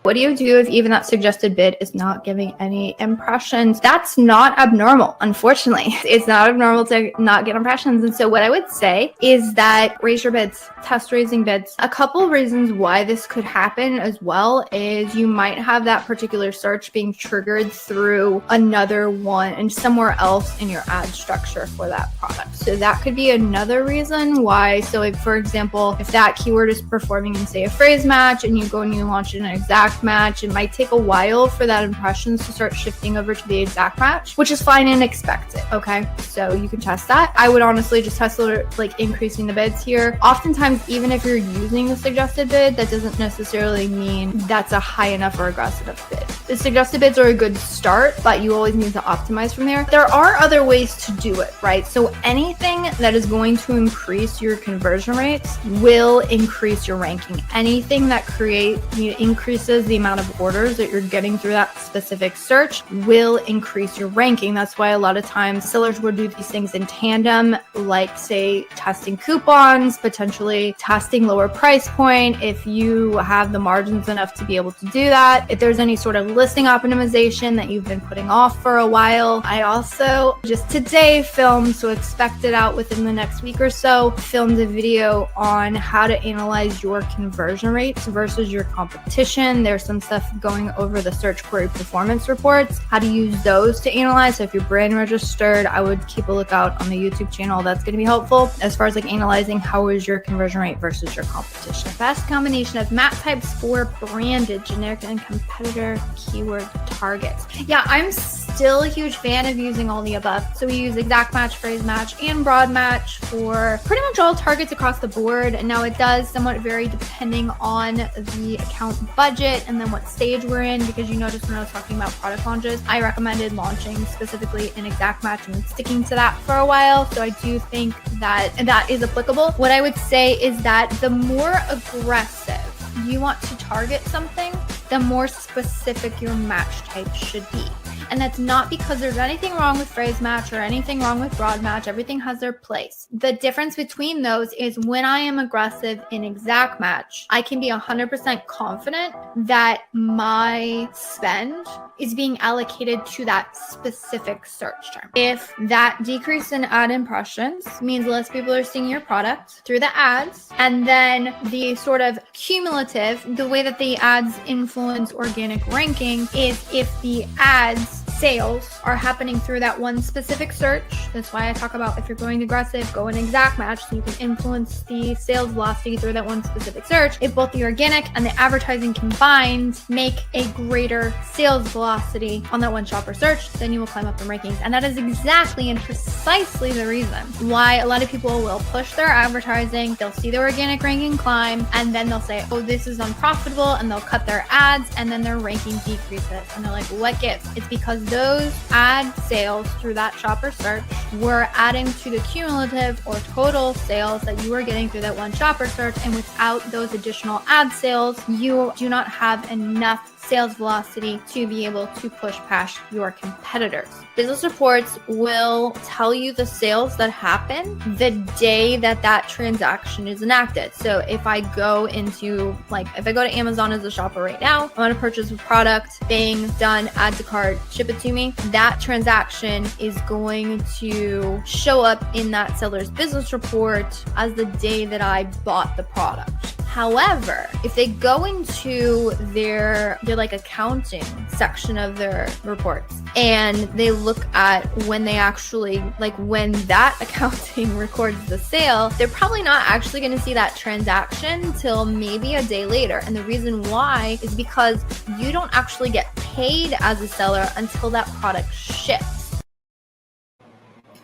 What do you do if even that suggested bid is not giving any impressions? That's not abnormal, unfortunately. It's not abnormal to not get impressions. And so what I would say is that raise your bids, test raising bids. A couple of reasons why this could happen as well is you might have that particular search being triggered through another one and somewhere else in your ad structure for that product. So that could be another reason why. So if, for example, if that keyword is performing in, say, a phrase match and you go and you launch an exact match, it might take a while for that impressions to start shifting over to the exact match, which is fine and expected. Okay, so you can test that. I would honestly just test like increasing the bids here. Oftentimes, even if you're using the suggested bid, that doesn't necessarily mean that's a high enough or aggressive bid. The suggested bids are a good start, but you always need to optimize from there. There are other ways to do it, right? So anything that is going to increase your conversion rates will increase your ranking. Anything that increases the amount of orders that you're getting through that specific search will increase your ranking. That's why a lot of times sellers will do these things in tandem, like say testing coupons, potentially testing lower price point if you have the margins enough to be able to do that. If there's any sort of listing optimization that you've been putting off for a while. I also just today filmed, so expect it out within the next week or so, filmed a video on how to analyze your conversion rates versus your competition. There's some stuff going over the search query performance reports, how to use those to analyze. So if you're brand registered, I would keep a lookout on the YouTube channel. That's going to be helpful as far as like analyzing how is your conversion rate versus your competition. Best combination of map types for branded, generic, and competitor keyword targets. Yeah, I'm still a huge fan of using all the above. So we use exact match, phrase match, and broad match for pretty much all targets across the board. And now it does somewhat vary depending on the account budget and then what stage we're in, because you noticed when I was talking about product launches, I recommended launching specifically an exact match and sticking to that for a while. So I do think that that is applicable. What I would say is that the more aggressive you want to target something, the more specific your match type should be. And that's not because there's anything wrong with phrase match or anything wrong with broad match. Everything has their place. The difference between those is when I am aggressive in exact match, I can be 100% confident that my spend is being allocated to that specific search term. If that decrease in ad impressions means less people are seeing your product through the ads, and then the sort of cumulative, the way that the ads influence organic ranking is if the ads sales are happening through that one specific search. That's why I talk about if you're going aggressive, go an exact match so you can influence the sales velocity through that one specific search. If both the organic and the advertising combined make a greater sales velocity on that one shopper search, then you will climb up in rankings. And that is exactly and precisely the reason why a lot of people will push their advertising, they'll see their organic ranking climb, and then they'll say, oh, this is unprofitable, and they'll cut their ads, and then their ranking decreases. And they're like, what gives? It's because those ad sales through that shopper search were adding to the cumulative or total sales that you were getting through that one shopper search. And without those additional ad sales, you do not have enough sales velocity to be able to push past your competitors. Business reports will tell you the sales that happen the day that that transaction is enacted. So if I go into, if I go to Amazon as a shopper right now, I want to purchase a product, bang, done, add to cart, ship it to me. That transaction is going to show up in that seller's business report as the day that I bought the product. However, if they go into their accounting section of their reports and they look at when they actually, when that accounting records the sale, they're probably not actually going to see that transaction till maybe a day later. And the reason why is because you don't actually get paid as a seller until that product ships.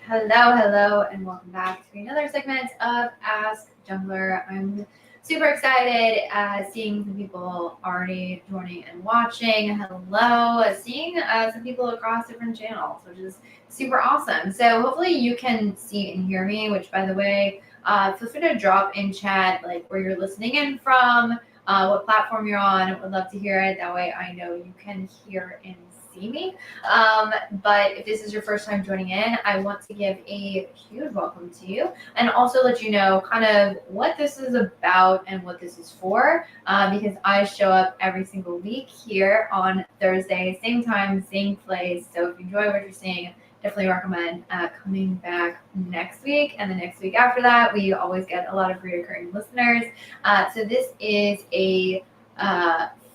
Hello, and welcome back to another segment of Ask Junglr. I'm super excited seeing some people already joining and watching. Hello, seeing some people across different channels, which is super awesome. So hopefully you can see and hear me, which by the way, feel free to drop in chat where you're listening in from, what platform you're on. I would love to hear it. That way I know you can hear and see me. But if this is your first time joining in, I want to give a huge welcome to you and also let you know kind of what this is about and what this is for, because I show up every single week here on Thursday, same time, same place. So if you enjoy what you're seeing, definitely recommend coming back next week and the next week after that. We always get a lot of reoccurring listeners. So this is a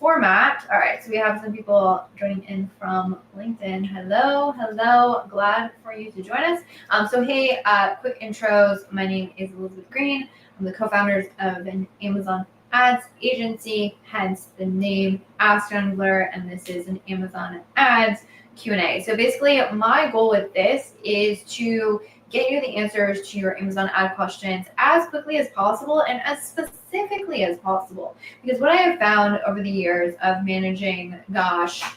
format. All right, so we have some people joining in from LinkedIn. Hello. Glad for you to join us. So hey, quick intros. My name is Elizabeth Greene. I'm the co-founders of an Amazon ads agency, hence the name Ask Junglr, and this is an Amazon ads Q&A. So basically, my goal with this is to get you the answers to your Amazon ad questions as quickly as possible and as specifically as possible. Because what I have found over the years of managing, gosh, I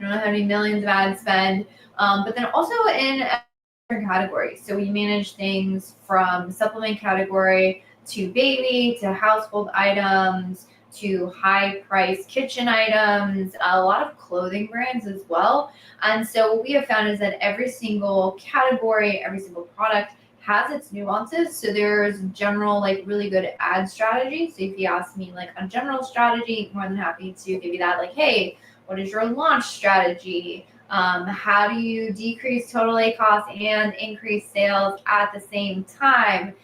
don't know how many millions of ad spend, but then also in different categories. So we manage things from supplement category to baby to household items to high-priced kitchen items, a lot of clothing brands as well. And so what we have found is that every single category, every single product has its nuances. So there's general, like really good ad strategy. So if you ask me like a general strategy, more than happy to give you that. Like, hey, what is your launch strategy? How do you decrease total A cost and increase sales at the same time?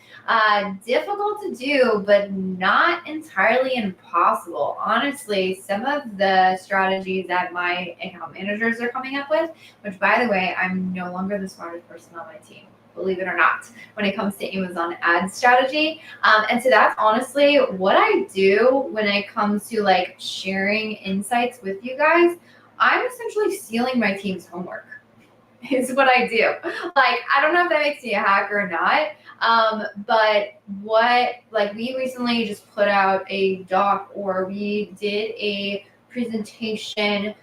Difficult to do, but not entirely impossible. Honestly, some of the strategies that my account managers are coming up with, which by the way, I'm no longer the smartest person on my team, believe it or not, when it comes to Amazon ad strategy. And so that's honestly what I do when it comes to like sharing insights with you guys. I'm essentially stealing my team's homework is what I do. Like, I don't know if that makes me a hacker or not. But we recently just put out a doc, or we did a presentation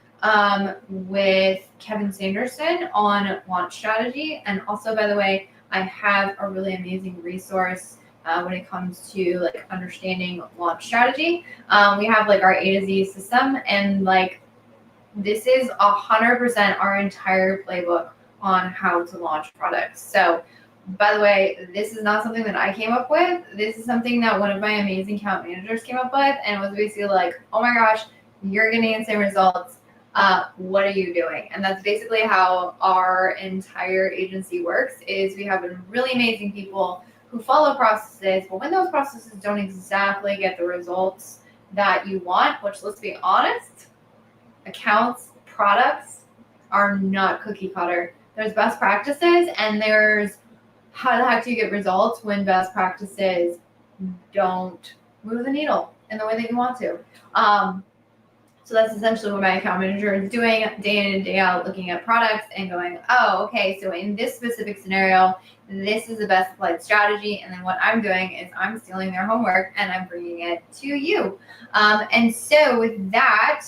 with Kevin Sanderson on launch strategy. And also, by the way, I have a really amazing resource when it comes to like understanding launch strategy. We have like our A to Z system, and like this is 100% our entire playbook on how to launch products. So, by the way, this is not something that I came up with. This is something that one of my amazing account managers came up with, and it was basically like, oh my gosh, you're getting insane results. What are you doing? And that's basically how our entire agency works. Is we have really amazing people who follow processes, but when those processes don't exactly get the results that you want, which, let's be honest, accounts, products are not cookie cutter. There's best practices, and there's how the heck do you get results when best practices don't move the needle in the way that you want to. So that's essentially what my account manager is doing day in and day out, looking at products and going, oh, okay, so in this specific scenario, this is the best applied strategy. And then what I'm doing is I'm stealing their homework and I'm bringing it to you. And so with that,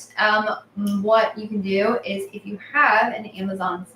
what you can do is if you have an Amazon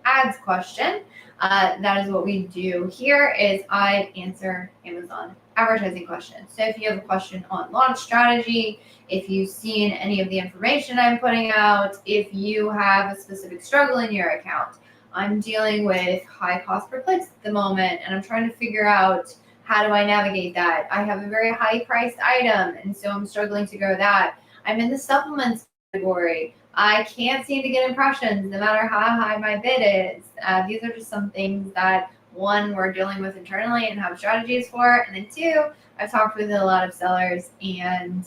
ads question, that is what we do here is I answer Amazon advertising questions. So if you have a question on launch strategy, if you've seen any of the information I'm putting out, if you have a specific struggle in your account, I'm dealing with high cost per clicks at the moment, and I'm trying to figure out how do I navigate that. I have a very high priced item, and so I'm struggling to grow that. I'm in the supplements category. I can't seem to get impressions no matter how high my bid is. These are just some things that, one, we're dealing with internally and have strategies for. And then two, I've talked with a lot of sellers and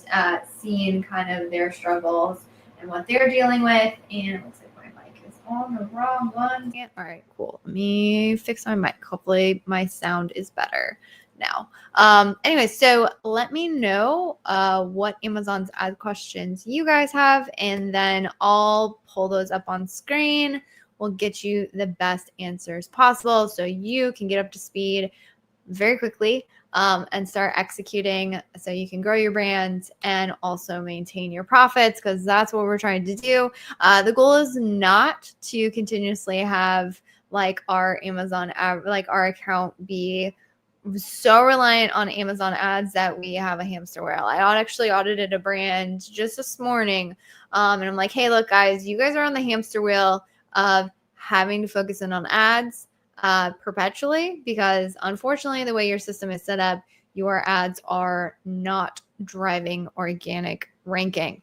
seen kind of their struggles and what they're dealing with. And it looks like my mic is on the wrong one. All right, cool. Let me fix my mic. Hopefully my sound is better now. Anyway, so let me know what Amazon's ad questions you guys have, and then I'll pull those up on screen. We'll get you the best answers possible so you can get up to speed very quickly and start executing so you can grow your brand and also maintain your profits, because that's what we're trying to do. The goal is not to continuously have like our Amazon like our account be so reliant on Amazon ads that we have a hamster wheel. I actually audited a brand just this morning. And I'm like, hey, look, guys, you guys are on the hamster wheel of having to focus in on ads perpetually, because unfortunately, the way your system is set up, your ads are not driving organic ranking.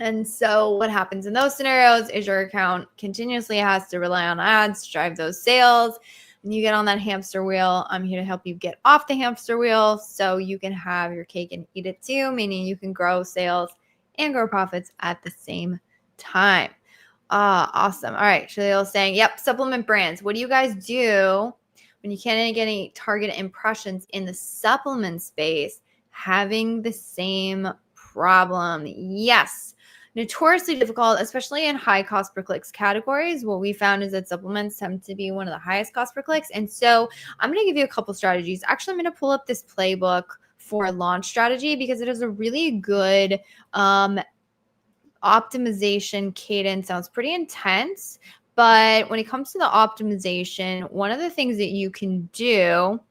And so what happens in those scenarios is your account continuously has to rely on ads to drive those sales. And you get on that hamster wheel. I'm here to help you get off the hamster wheel so you can have your cake and eat it too, meaning you can grow sales and grow profits at the same time. Awesome. All right. Shalil's saying, yep, supplement brands. What do you guys do when you can't get any target impressions in the supplement space having the same problem? Yes. Notoriously difficult, especially in high cost per clicks categories. What we found is that supplements tend to be one of the highest cost per clicks. And so I'm going to give you a couple strategies. Actually, I'm going to pull up this playbook for launch strategy because it is a really good optimization cadence. Sounds pretty intense, but when it comes to the optimization, one of the things that you can do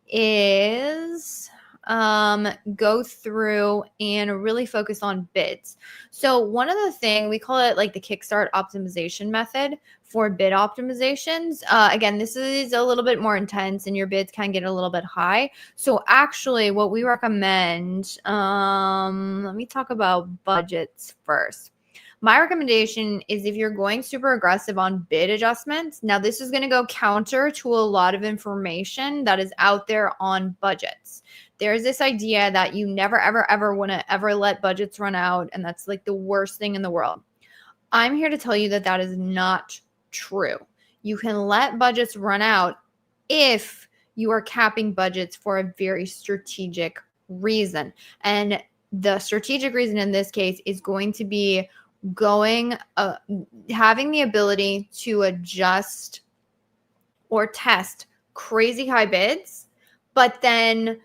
is go through and really focus on bids. So one of the things, we call it like the kickstart optimization method for bid optimizations. Again, this is a little bit more intense and your bids can get a little bit high. So actually what we recommend, let me talk about budgets first. My recommendation is if you're going super aggressive on bid adjustments, now this is going to go counter to a lot of information that is out there on budgets. There's this idea that you never, ever, ever want to ever let budgets run out. And that's like the worst thing in the world. I'm here to tell you that that is not true. You can let budgets run out if you are capping budgets for a very strategic reason. And the strategic reason in this case is going to be having the ability to adjust or test crazy high bids, but then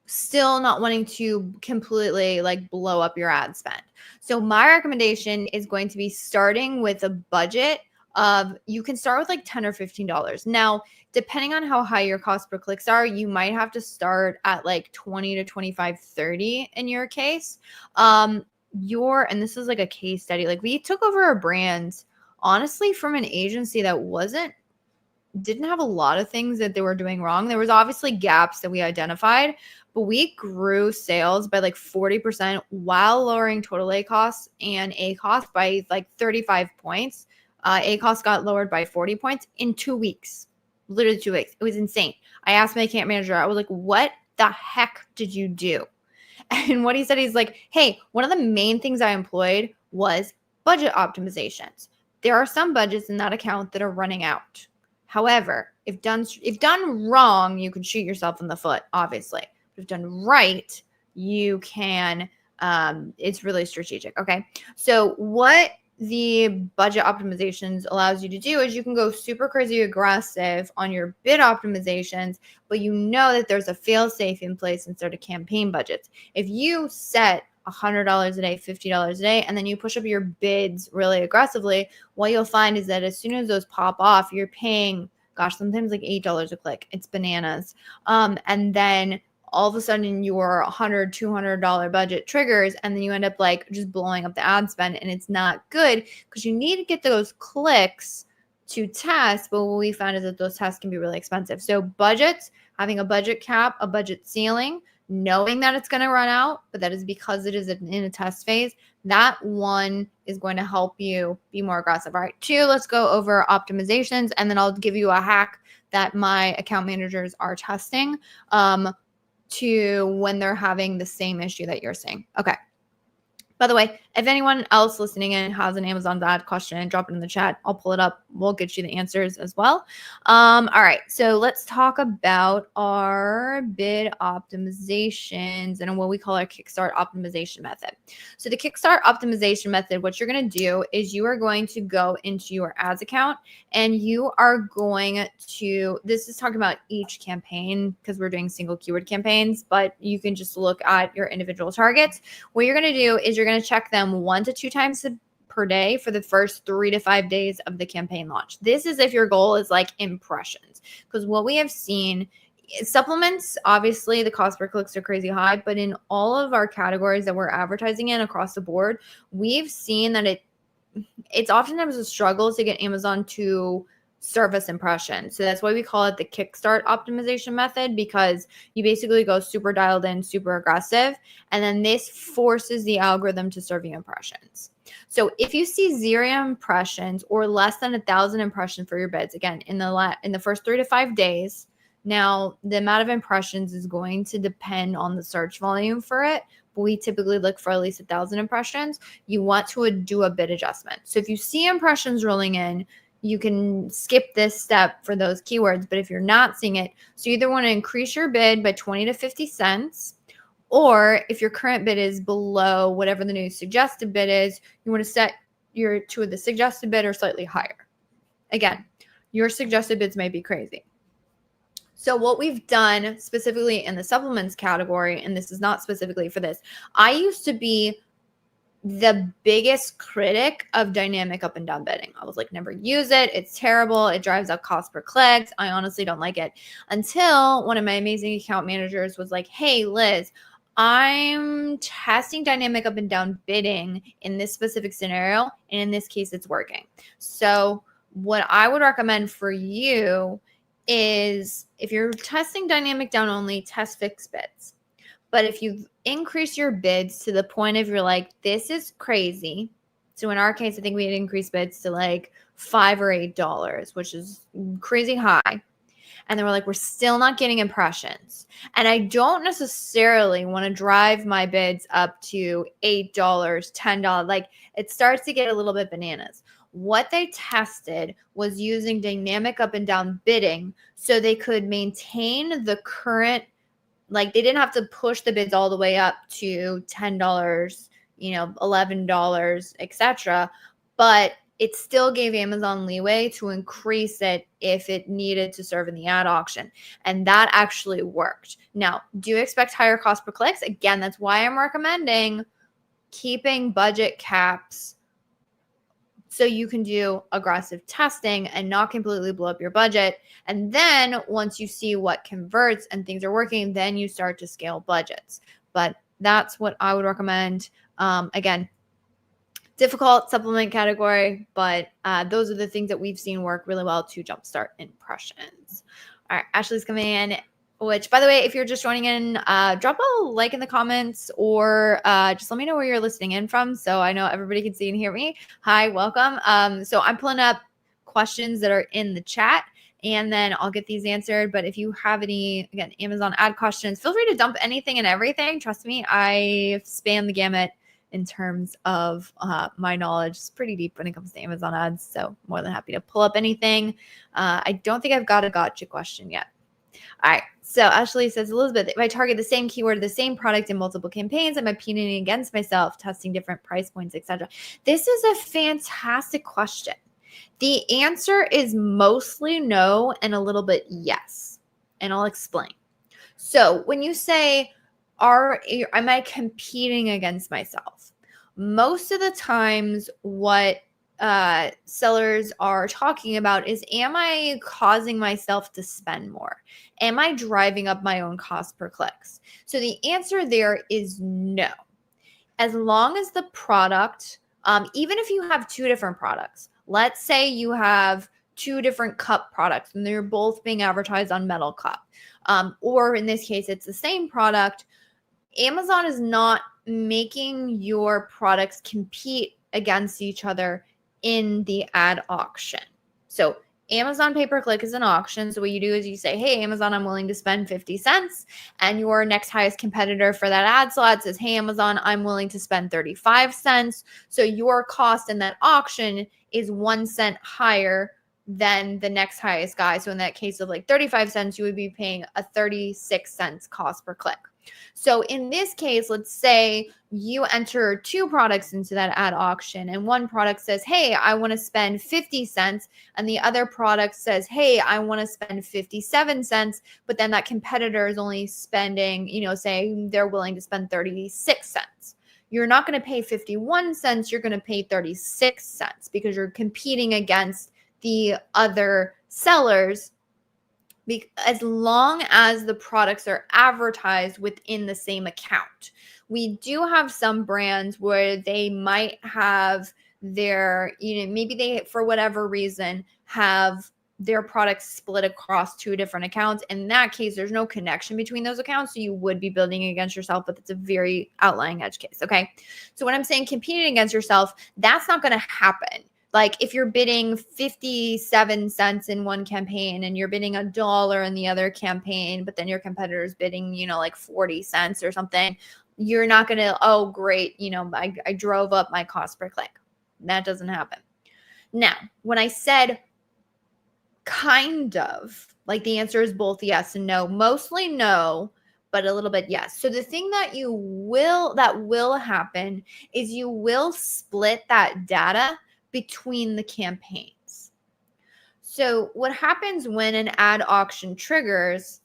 still not wanting to completely like blow up your ad spend. So my recommendation is going to be starting with a budget of, you can start with like $10 or $15. Now, depending on how high your cost per clicks are, you might have to start at like 20 to 25, 30 in your case. And this is like a case study. Like we took over a brand, honestly, from an agency that didn't have a lot of things that they were doing wrong. There was obviously gaps that we identified, but we grew sales by like 40% while lowering total A costs and A cost by like 35 points. A cost got lowered by 40 points in 2 weeks, literally 2 weeks. It was insane. I asked my account manager, I was like, what the heck did you do? And what he said, he's like, hey, one of the main things I employed was budget optimizations. There are some budgets in that account that are running out. However, if done wrong, you can shoot yourself in the foot, obviously. But if done right, you can, it's really strategic, okay? So what the budget optimizations allows you to do is you can go super crazy aggressive on your bid optimizations, but you know that there's a fail-safe in place instead of campaign budgets. If you set $100 a day, $50 a day, and then you push up your bids really aggressively, what you'll find is that as soon as those pop off, you're paying, gosh, sometimes like $8 a click. It's bananas. And then all of a sudden your $100, $200 budget triggers, and then you end up like just blowing up the ad spend, and it's not good because you need to get those clicks to test. But what we found is that those tests can be really expensive. So budgets, having a budget cap, a budget ceiling, knowing that it's going to run out, but that is because it is in a test phase, that one is going to help you be more aggressive. All right, 2, let's go over optimizations, and then I'll give you a hack that my account managers are testing to when they're having the same issue that you're seeing. Okay. By the way, if anyone else listening in has an Amazon ad question, drop it in the chat. I'll pull it up. We'll get you the answers as well. All right. So let's talk about our bid optimizations and what we call our kickstart optimization method. So the kickstart optimization method, what you're going to do is you are going to go into your ads account and you are going to, this is talking about each campaign because we're doing single keyword campaigns, but you can just look at your individual targets. What you're going to do is you're going to check them 1 to 2 times per day for the first 3 to 5 days of the campaign launch. This is if your goal is like impressions, because what we have seen Supplements, obviously, the cost per clicks are crazy high, but in all of our categories that we're advertising in across the board, we've seen that it's oftentimes a struggle to get Amazon to service impressions. So that's why we call it the kickstart optimization method, because you basically go super dialed in, super aggressive, and then this forces the algorithm to serve you impressions. So if you see 0 impressions or less than 1,000 impressions for your bids, again, in the first 3 to 5 days, now the amount of impressions is going to depend on the search volume for it, but we typically look for at least 1,000 impressions. You want to do a bid adjustment. So if you see impressions rolling in, you can skip this step for those keywords. But if you're not seeing it, so you either want to increase your bid by 20 to 50 cents, or if your current bid is below whatever the new suggested bid is, you want to set your to the suggested bid or slightly higher. Again, your suggested bids may be crazy. So what we've done specifically in the supplements category, and this is not specifically for this, I used to be the biggest critic of dynamic up and down bidding. I was like, never use it. It's terrible. It drives up cost per clicks. I honestly don't like it. Until one of my amazing account managers was like, hey, Liz, I'm testing dynamic up and down bidding in this specific scenario. And in this case, it's working. So what I would recommend for you is, if you're testing dynamic down only, test fixed bids. But if you increase your bids to the point of you're like, this is crazy. So in our case, I think we had increased bids to like $5 or $8, which is crazy high. And then we're like, we're still not getting impressions. And I don't necessarily want to drive my bids up to $8, $10. Like, it starts to get a little bit bananas. What they tested was using dynamic up and down bidding so they could maintain the current, like, they didn't have to push the bids all the way up to $10, $11, etc. But it still gave Amazon leeway to increase it if it needed to serve in the ad auction. And that actually worked. Now, do you expect higher cost per clicks? Again, that's why I'm recommending keeping budget caps so you can do aggressive testing and not completely blow up your budget. And then once you see what converts and things are working, then you start to scale budgets. But that's what I would recommend. Again, difficult supplement category, but those are the things that we've seen work really well to jumpstart impressions. All right, Ashley's coming in. Which, by the way, if you're just joining in, drop a like in the comments, or just let me know where you're listening in from so I know everybody can see and hear me. Hi, welcome. So I'm pulling up questions that are in the chat, and then I'll get these answered. But if you have any, again, Amazon ad questions, feel free to dump anything and everything. Trust me, I span the gamut in terms of my knowledge. It's pretty deep when it comes to Amazon ads, so more than happy to pull up anything. I don't think I've got a gotcha question yet. All right. So Ashley says, Elizabeth, if I target the same keyword, the same product in multiple campaigns, am I competing against myself, testing different price points, etc.? This is a fantastic question. The answer is mostly no and a little bit yes. And I'll explain. So when you say, am I competing against myself? Most of the times what sellers are talking about is, am I causing myself to spend more? Am I driving up my own cost per clicks? So the answer there is no. As long as the product, even if you have two different products, let's say you have two different cup products and they're both being advertised on Metal Cup, or in this case, it's the same product, Amazon is not making your products compete against each other in the ad auction. So Amazon pay-per-click is an auction. So what you do is you say, hey, Amazon, I'm willing to spend 50 cents. And your next highest competitor for that ad slot says, hey, Amazon, I'm willing to spend 35 cents. So your cost in that auction is 1 cent higher than the next highest guy. So in that case of like 35 cents, you would be paying a 36 cents cost per click. So in this case, let's say you enter two products into that ad auction, and one product says, hey, I want to spend 50 cents. And the other product says, hey, I want to spend 57 cents. But then that competitor is only spending, say they're willing to spend 36 cents. You're not going to pay 51 cents. You're going to pay 36 cents because you're competing against the other sellers as long as the products are advertised within the same account. We do have some brands where they might have their, maybe they, for whatever reason, have their products split across 2 different accounts. In that case, there's no connection between those accounts. So you would be building against yourself, but it's a very outlying edge case. Okay. So when I'm saying competing against yourself, that's not going to happen. Like if you're bidding 57 cents in one campaign and you're bidding $1 in the other campaign, but then your competitor's bidding, like 40 cents or something, you're not going to, oh, great. I drove up my cost per click. That doesn't happen. Now, when I said kind of, like the answer is both yes and no, mostly no, but a little bit yes. So the thing that will happen is you will split that data between the campaigns. So what happens when an ad auction triggers,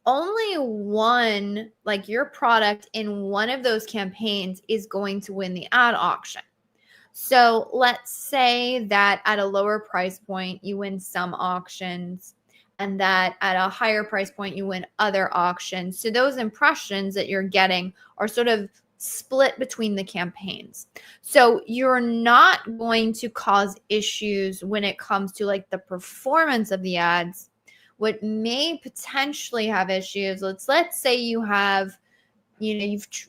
only one, like your product in one of those campaigns is going to win the ad auction. So let's say that at a lower price point, you win some auctions, and that at a higher price point, you win other auctions. So those impressions that you're getting are sort of split between the campaigns. So you're not going to cause issues when it comes to like the performance of the ads. What may potentially have issues, let's say you have,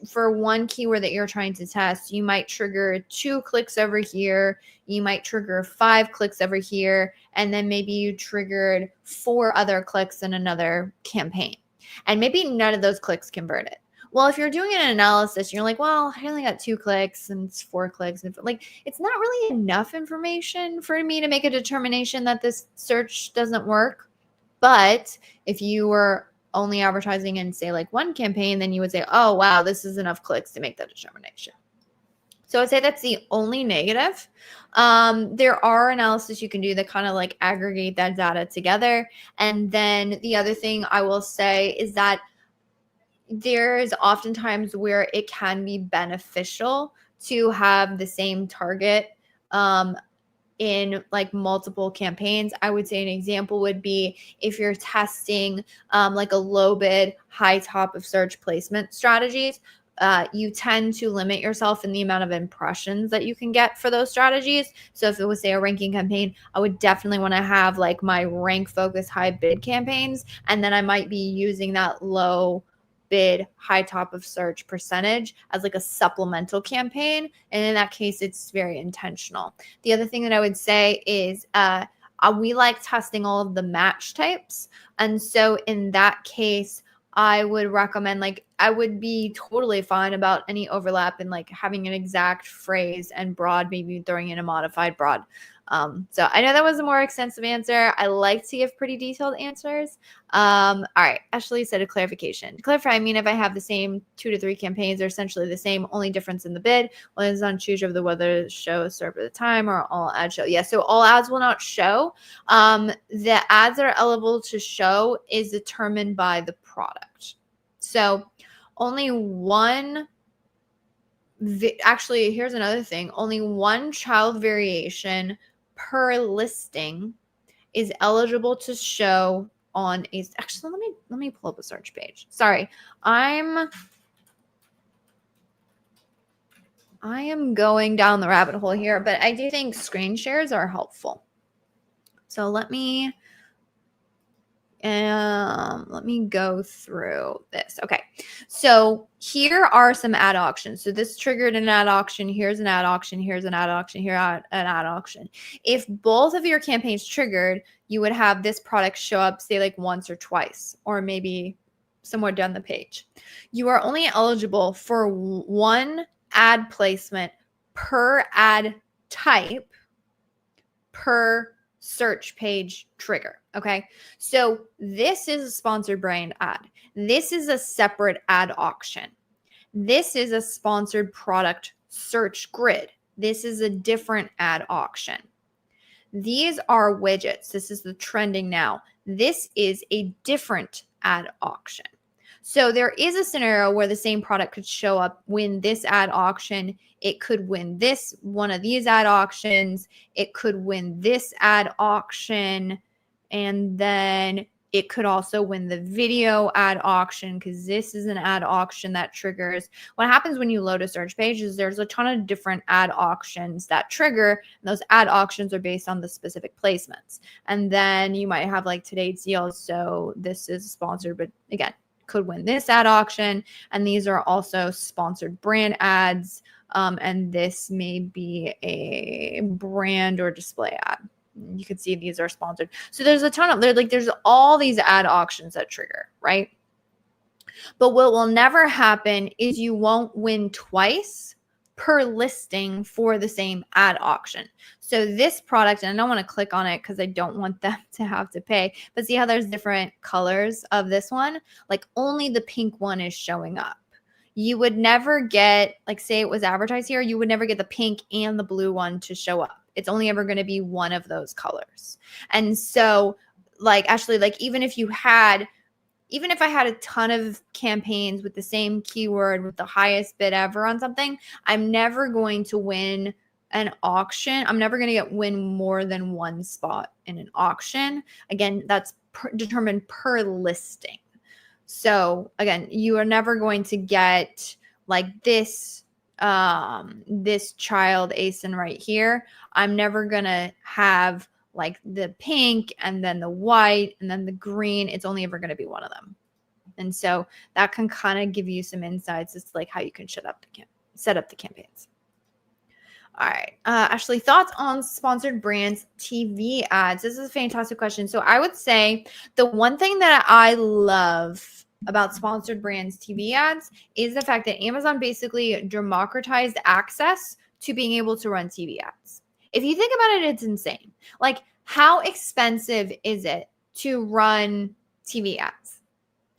for one keyword that you're trying to test, you might trigger 2 clicks over here, you might trigger 5 clicks over here, and then maybe you triggered 4 other clicks in another campaign, and maybe none of those clicks converted. Well, if you're doing an analysis, you're like, well, I only got 2 clicks and it's 4 clicks. And like, it's not really enough information for me to make a determination that this search doesn't work. But if you were only advertising in, say, like one campaign, then you would say, oh, wow, this is enough clicks to make that determination. So I'd say that's the only negative. There are analysis you can do that kind of like aggregate that data together. And then the other thing I will say is that there's oftentimes where it can be beneficial to have the same target in like multiple campaigns. I would say an example would be if you're testing like a low bid, high top of search placement strategies. You tend to limit yourself in the amount of impressions that you can get for those strategies. So if it was, say, a ranking campaign, I would definitely want to have like my rank focus high bid campaigns. And then I might be using that low bid, high top of search percentage as like a supplemental campaign. And in that case, it's very intentional. The other thing that I would say is we like testing all of the match types. And so in that case, I would recommend, like, I would be totally fine about any overlap in like having an exact phrase and broad, maybe throwing in a modified broad. So I know that was a more extensive answer. I like to give pretty detailed answers. All right. Ashley said a clarification. To clarify, I mean, if I have the same 2 to 3 campaigns, they're essentially the same, only difference in the bid. One is on choose of the whether show serve at the time or all ads show. Yeah. So all ads will not show. The ads that are eligible to show is determined by the product. So only one, actually, here's another thing. Only one child variation per listing is eligible to show on a, actually, let me pull up a search page. Sorry. I am going down the rabbit hole here, but I do think screen shares are helpful. So let me go through this. Okay. So here are some ad auctions. So this triggered an ad auction. Here's an ad auction. Here's an ad auction. Here an ad auction. If both of your campaigns triggered, you would have this product show up, say, like once or twice, or maybe somewhere down the page. You are only eligible for one ad placement per ad type per search page trigger. Okay. So this is a sponsored brand ad. This is a separate ad auction. This is a sponsored product search grid. This is a different ad auction. These are widgets. This is the trending now. This is a different ad auction. So there is a scenario where the same product could show up, win this ad auction. It could win this one of these ad auctions. It could win this ad auction. And then It could also win the video ad auction because this is an ad auction that triggers. What happens when you load a search page is there's a ton of different ad auctions that trigger, and those ad auctions are based on the specific placements. And then you might have like today's deals. So this is sponsored, but again, could win this ad auction. And these are also sponsored brand ads. And this may be a brand or display ad. You can see these are sponsored. So there's a ton of, there's all these ad auctions that trigger, right? But what will never happen is you won't win twice per listing for the same ad auction. So this product, and I don't want to click on it because I don't want them to have to pay, but see how there's different colors of this one? Like only the pink one is showing up. You would never get, like say it was advertised here, you would never get the pink and the blue one to show up. It's only ever going to be one of those colors. And so like actually like even if I had a ton of campaigns with the same keyword with the highest bid ever on something, I'm never going to win an auction. I'm never going to win more than one spot in an auction. Again, that's determined per listing. So again, you are never going to get like this child ASIN right here. I'm never going to have like the pink and then the white and then the green. It's only ever going to be one of them. And so that can kind of give you some insights as to like how you can set up the campaigns. All right. Ashley, thoughts on sponsored brands TV ads? This is a fantastic question. So I would say the one thing that I love about sponsored brands TV ads is the fact that Amazon basically democratized access to being able to run TV ads. If you think about it, it's insane. Like, how expensive is it to run TV ads?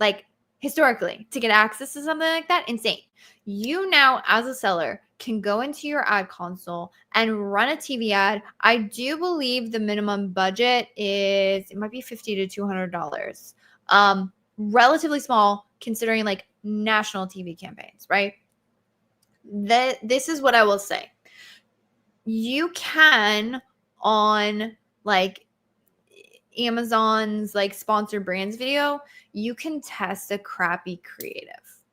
Like, historically, to get access to something like that, insane. You now, as a seller, can go into your ad console and run a TV ad. I do believe the minimum budget is, it might be $50 to $200. Relatively small considering like national TV campaigns, right? This is what I will say. You can on like Amazon's like sponsored brands video, you can test a crappy creative.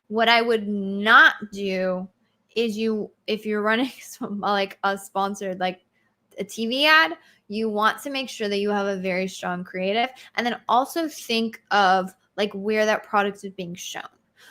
What I would not do is if you're running like a sponsored, like a TV ad, you want to make sure that you have a very strong creative, and then also think of like where that product is being shown.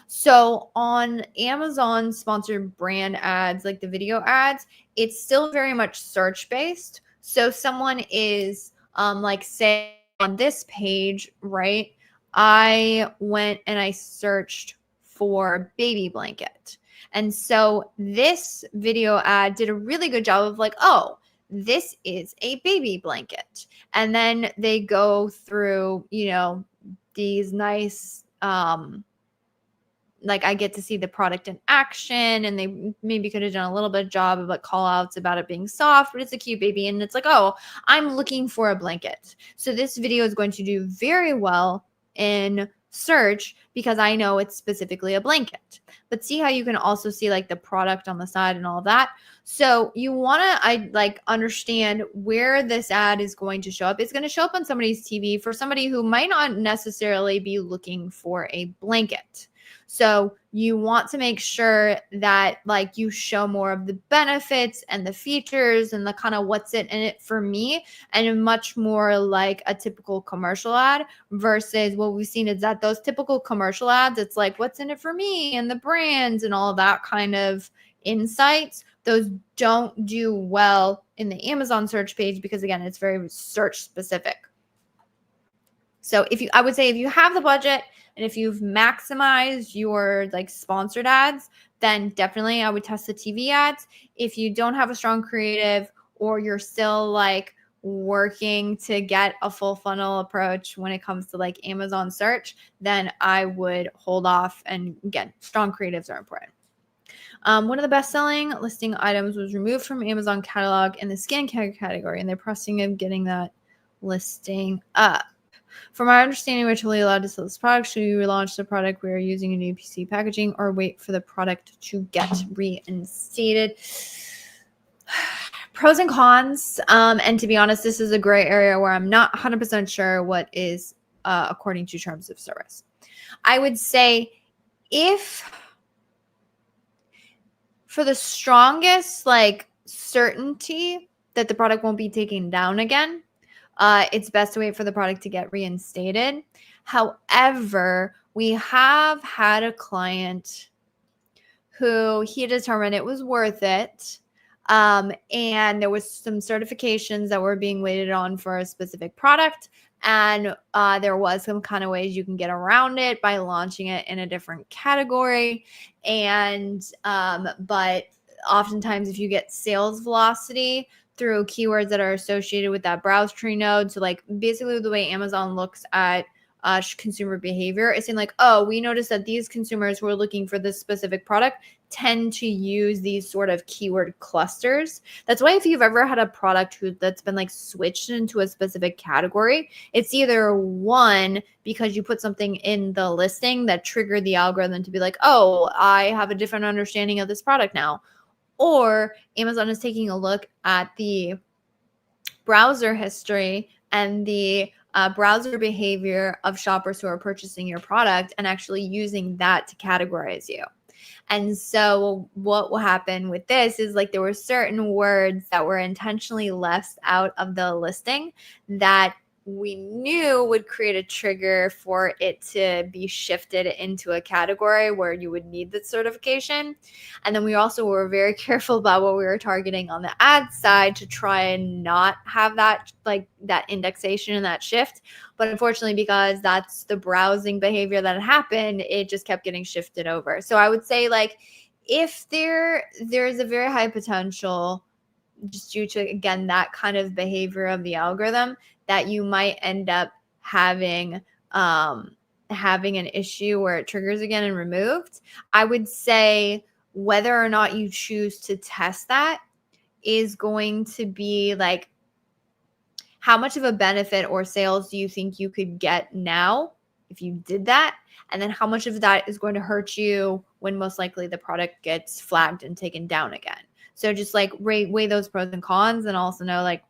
So on Amazon sponsored brand ads, like the video ads, it's still very much search based. So someone is like say on this page, right? I went and I searched for baby blanket. And so this video ad did a really good job of like, oh, this is a baby blanket. And then they go through, you know, these nice, like I get to see the product in action, and they maybe could have done a little bit of job of like call outs about it being soft, but it's a cute baby. And it's like, oh, I'm looking for a blanket. So this video is going to do very well in search because I know it's specifically a blanket. But see how you can also see like the product on the side and all that. So you want to understand where this ad is going to show up. It's going to show up on somebody's TV for somebody who might not necessarily be looking for a blanket. So you want to make sure that like you show more of the benefits and the features and the kind of what's in it for me, and much more like a typical commercial ad versus what we've seen is that those typical commercial ads, it's like what's in it for me and the brands and all that kind of insights. Those don't do well in the Amazon search page because again, it's very search specific. So I would say if you have the budget and if you've maximized your like sponsored ads, then definitely I would test the TV ads. If you don't have a strong creative or you're still like working to get a full funnel approach when it comes to like Amazon search, then I would hold off. And again, strong creatives are important. One of the best-selling listing items was removed from Amazon catalog in the skincare category, and they're pressing of getting that listing up. From our understanding, we're totally allowed to sell this product. Should we relaunch the product we are using in new PC packaging or wait for the product to get reinstated? Pros and cons. And to be honest, this is a gray area where I'm not 100% sure what is according to terms of service. I would say if for the strongest like certainty that the product won't be taken down again, it's best to wait for the product to get reinstated. However, we have had a client who he determined it was worth it. And there was some certifications that were being waited on for a specific product. And there was some kind of ways you can get around it by launching it in a different category. And but oftentimes if you get sales velocity through keywords that are associated with that browse tree node, so like basically the way Amazon looks at consumer behavior, it's saying like, oh, we noticed that these consumers who are looking for this specific product tend to use these sort of keyword clusters. That's why if you've ever had a product that's been like switched into a specific category, it's either one, because you put something in the listing that triggered the algorithm to be like, oh, I have a different understanding of this product now. Or Amazon is taking a look at the browser history and the browser behavior of shoppers who are purchasing your product and actually using that to categorize you. And so what will happen with this is like there were certain words that were intentionally left out of the listing that we knew would create a trigger for it to be shifted into a category where you would need the certification. And then we also were very careful about what we were targeting on the ad side to try and not have that like that indexation and that shift. But unfortunately, because that's the browsing behavior that happened, it just kept getting shifted over. So I would say like if there's a very high potential just due to, again, that kind of behavior of the algorithm, that you might end up having an issue where it triggers again and removed. I would say whether or not you choose to test that is going to be like, how much of a benefit or sales do you think you could get now if you did that? And then how much of that is going to hurt you when most likely the product gets flagged and taken down again? So just like weigh those pros and cons, and also know like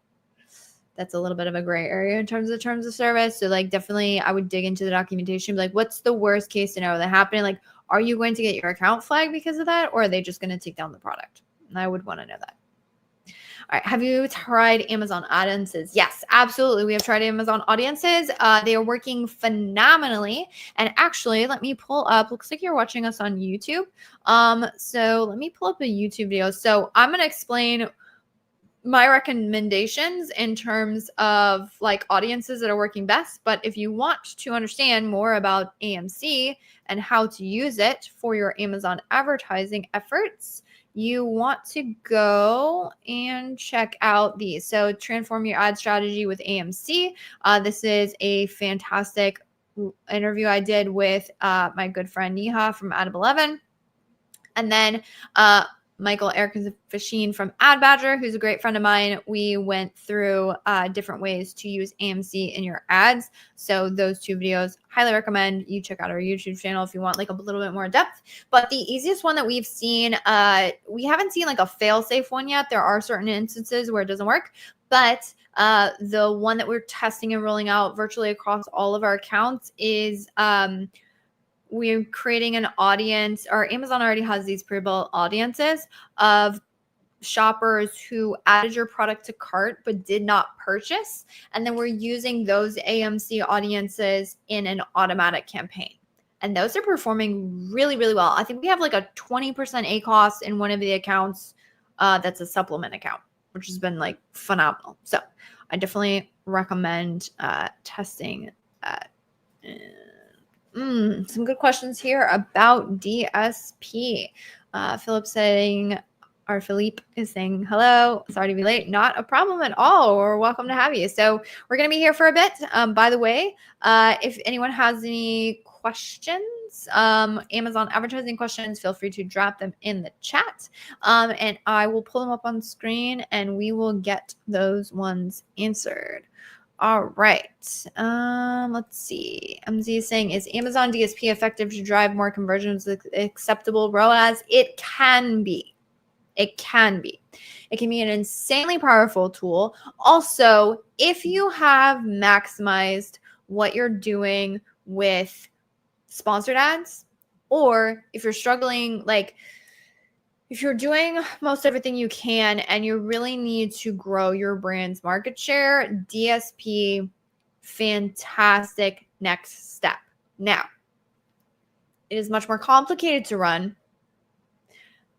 that's a little bit of a gray area in terms of terms of service. So like definitely I would dig into the documentation, like what's the worst case scenario that happened? Like, are you going to get your account flagged because of that? Or are they just going to take down the product? And I would want to know that. All right. Have you tried Amazon audiences? Yes, absolutely. We have tried Amazon audiences. They are working phenomenally. And actually, let me pull up, looks like you're watching us on YouTube. So let me pull up a YouTube video. So I'm going to explain my recommendations in terms of like audiences that are working best. But if you want to understand more about AMC and how to use it for your Amazon advertising efforts, you want to go and check out these. So transform your ad strategy with AMC. This is a fantastic interview I did with my good friend Neha from Ad11. And then Michael Erickson from Ad Badger, who's a great friend of mine. We went through different ways to use AMC in your ads. So those two videos, highly recommend you check out our YouTube channel if you want like a little bit more depth. But the easiest one that we've seen, we haven't seen like a fail-safe one yet. There are certain instances where it doesn't work, but the one that we're testing and rolling out virtually across all of our accounts is we're creating an audience, or Amazon already has these pre-built audiences of shoppers who added your product to cart but did not purchase. And then we're using those AMC audiences in an automatic campaign. And those are performing really, really well. I think we have like a 20% ACoS in one of the accounts that's a supplement account, which has been like phenomenal. So I definitely recommend testing that. Some good questions here about DSP. Philippe is saying, hello, sorry to be late. Not a problem at all. We're welcome to have you. So we're going to be here for a bit. By the way, if anyone has any questions, Amazon advertising questions, feel free to drop them in the chat. And I will pull them up on screen and we will get those ones answered. All right. Let's see. MZ is saying, is Amazon DSP effective to drive more conversions with acceptable ROAS? It can be. It can be. It can be an insanely powerful tool. Also, if you have maximized what you're doing with sponsored ads, or if you're struggling, like if you're doing most everything you can and you really need to grow your brand's market share, DSP, fantastic next step. Now, it is much more complicated to run,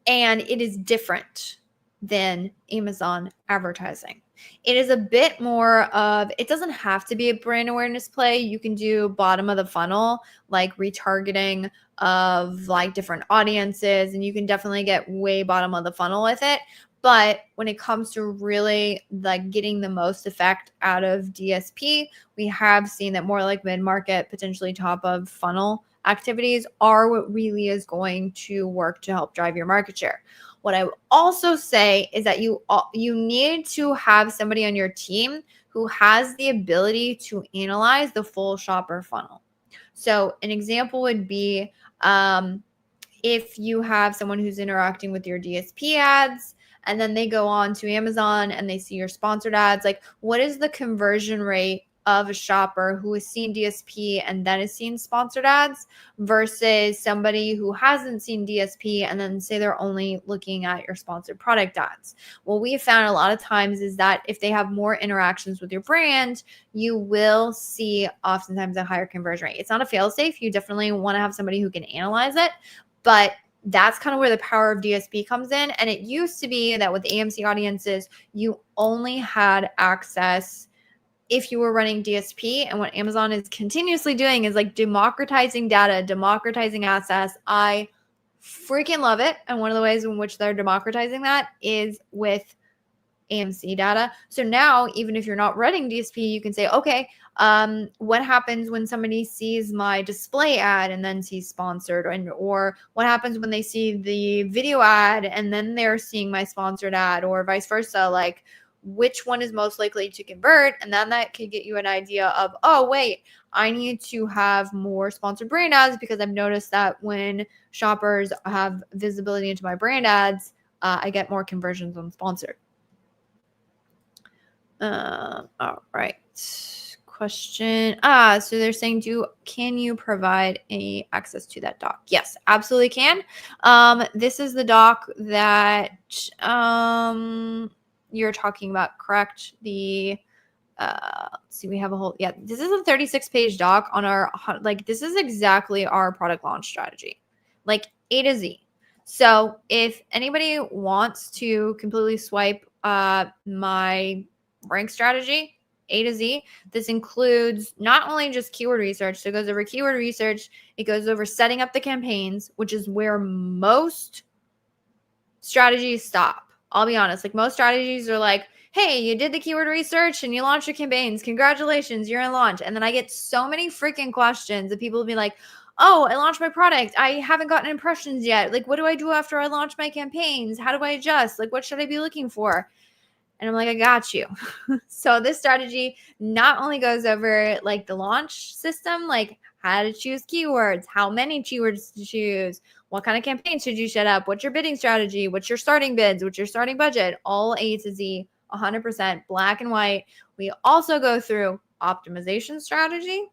and it is different than Amazon advertising. It is a bit more of, it doesn't have to be a brand awareness play. You can do bottom of the funnel, like retargeting of like different audiences, and you can definitely get way bottom of the funnel with it. But when it comes to really like getting the most effect out of DSP, we have seen that more like mid-market, potentially top of funnel activities are what really is going to work to help drive your market share. What I would also say is that you need to have somebody on your team who has the ability to analyze the full shopper funnel. So an example would be if you have someone who's interacting with your DSP ads and then they go on to Amazon and they see your sponsored ads, like what is the conversion rate of a shopper who has seen DSP and then has seen sponsored ads versus somebody who hasn't seen DSP and then say they're only looking at your sponsored product ads. What we found a lot of times is that if they have more interactions with your brand, you will see oftentimes a higher conversion rate. It's not a fail-safe. You definitely want to have somebody who can analyze it, but that's kind of where the power of DSP comes in. And it used to be that with AMC audiences, you only had access if you were running DSP. And what Amazon is continuously doing is like democratizing data, democratizing access. I freaking love it. And one of the ways in which they're democratizing that is with AMC data. So now, even if you're not running DSP, you can say, okay, what happens when somebody sees my display ad and then sees sponsored, or what happens when they see the video ad and then they're seeing my sponsored ad, or vice versa, like which one is most likely to convert. And then that could get you an idea of, oh, wait, I need to have more sponsored brand ads because I've noticed that when shoppers have visibility into my brand ads, I get more conversions on sponsored. All right. Question. So they're saying, can you provide any access to that doc? Yes, absolutely can. This is the doc that you're talking about, correct? The let's see, we have a whole, this is a 36-page doc on our, like, this is exactly our product launch strategy, like A to Z. So if anybody wants to completely swipe my rank strategy, A to Z, this includes not only just keyword research, so it goes over keyword research, it goes over setting up the campaigns, which is where most strategies stop. I'll be honest, like most strategies are like, hey, you did the keyword research and you launched your campaigns. Congratulations, you're in launch. And then I get so many freaking questions that people will be like, oh, I launched my product. I haven't gotten impressions yet. Like, what do I do after I launch my campaigns? How do I adjust? Like, what should I be looking for? And I'm like, I got you. So this strategy not only goes over like the launch system, like how to choose keywords, how many keywords to choose, what kind of campaigns should you set up, what's your bidding strategy, what's your starting bids, what's your starting budget, all A to Z, 100% black and white. We also go through optimization strategy,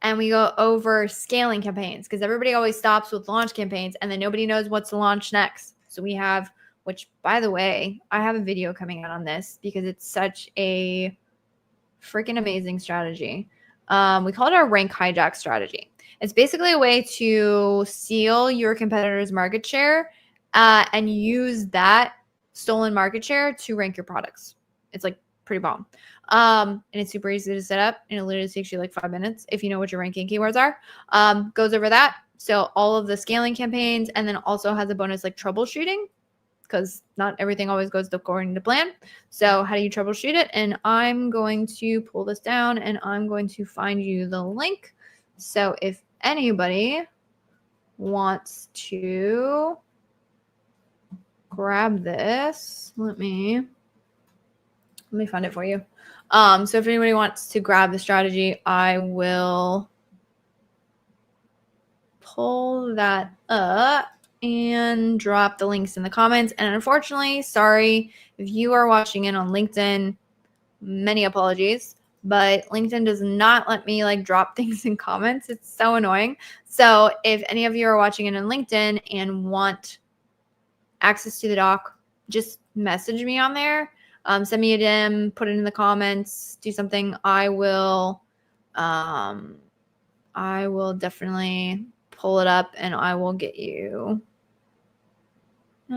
and we go over scaling campaigns because everybody always stops with launch campaigns and then nobody knows what's to launch next. So we have, which by the way, I have a video coming out on this because it's such a freaking amazing strategy. We call it our rank hijack strategy. It's basically a way to steal your competitor's market share and use that stolen market share to rank your products. It's like pretty bomb. And it's super easy to set up, and it literally takes you like 5 minutes if you know what your ranking keywords are. Goes over that. So all of the scaling campaigns, and then also has a bonus like troubleshooting, because not everything always goes according to plan. So how do you troubleshoot it? And I'm going to pull this down and I'm going to find you the link. So if anybody wants to grab this, let me find it for you. So if anybody wants to grab the strategy, I will pull that up and drop the links in the comments. And unfortunately, sorry if you are watching it on LinkedIn, many apologies, but LinkedIn does not let me like drop things in comments. It's so annoying. So if any of you are watching it on LinkedIn and want access to the doc, just message me on there. Send me a DM, put it in the comments, do something. I will definitely pull it up and I will get you. I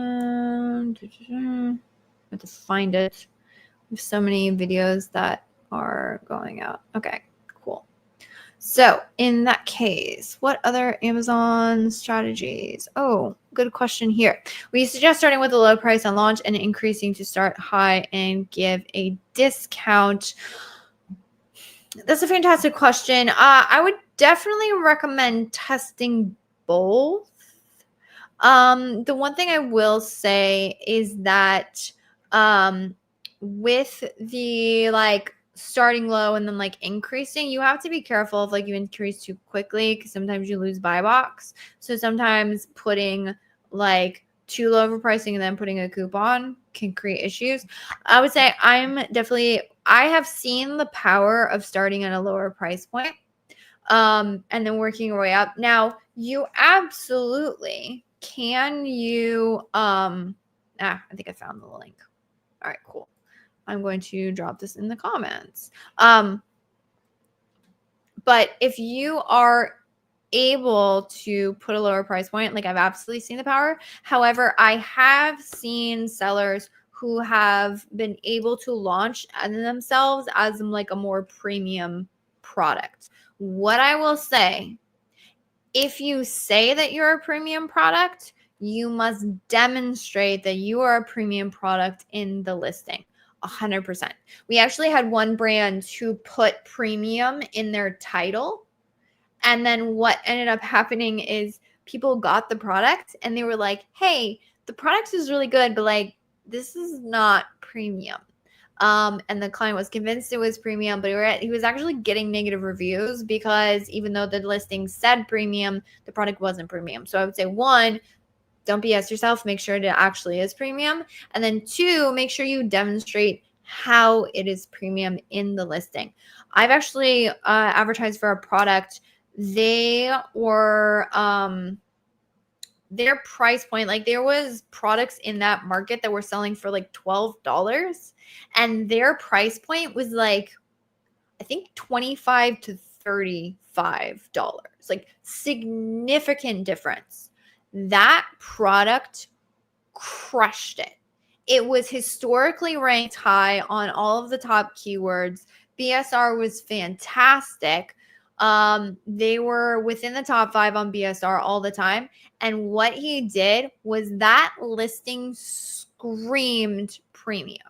have to find it. There's so many videos that are going out. Okay, cool. So in that case, what other Amazon strategies? Oh, good question here. We suggest starting with a low price on launch and increasing to start high and give a discount. That's a fantastic question. I would definitely recommend testing both. The one thing I will say is that with the like starting low and then like increasing, you have to be careful if like you increase too quickly because sometimes you lose buy box. So sometimes putting like too low of a pricing and then putting a coupon can create issues. I would say I have seen the power of starting at a lower price point and then working your way up. Now, you absolutely can I think I found the link. All right, cool. I'm going to drop this in the comments. But if you are able to put a lower price point, like I've absolutely seen the power. However, I have seen sellers who have been able to launch themselves as like a more premium product. What I will say, if you say that you're a premium product, you must demonstrate that you are a premium product in the listing. 100%. We actually had one brand who put premium in their title. And then what ended up happening is people got the product and they were like, hey, the product is really good, but like, this is not premium. And the client was convinced it was premium, but he was actually getting negative reviews because even though the listing said premium, the product wasn't premium. So I would say, one, don't BS yourself. Make sure it actually is premium. And then two, make sure you demonstrate how it is premium in the listing. I've actually advertised for a product. They were their price point, like there was products in that market that were selling for like $12 and their price point was like I think $25 to $35, like significant difference. That product crushed it. It was historically ranked high on all of the top keywords. BSR was fantastic. They were within the top 5 on BSR all the time. And what he did was that listing screamed premium.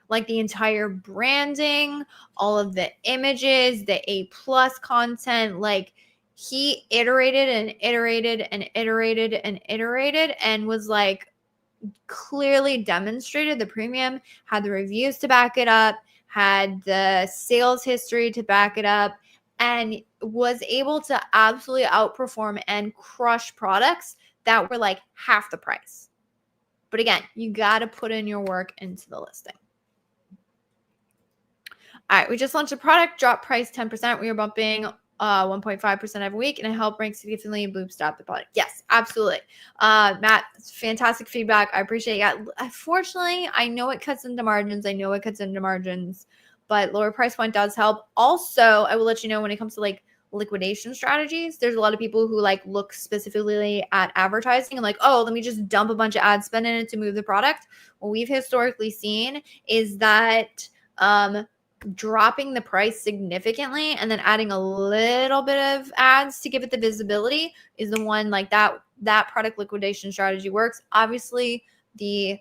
Like the entire branding, all of the images, the A+ content, like he iterated and iterated and iterated and iterated and was like clearly demonstrated the premium, had the reviews to back it up, had the sales history to back it up, and was able to absolutely outperform and crush products that were like half the price. But again, you got to put in your work into the listing. All right, we just launched a product, drop price 10%. We are bumping 1.5% every week, and it helped rank significantly and bootstrap the product. Yes, absolutely. Matt, fantastic feedback. I appreciate it. Unfortunately, I know it cuts into margins. But lower price point does help. Also, I will let you know when it comes to like liquidation strategies, there's a lot of people who like look specifically at advertising and like, oh, let me just dump a bunch of ad spend in it to move the product. What we've historically seen is that dropping the price significantly and then adding a little bit of ads to give it the visibility is the one like that product liquidation strategy works. Obviously, the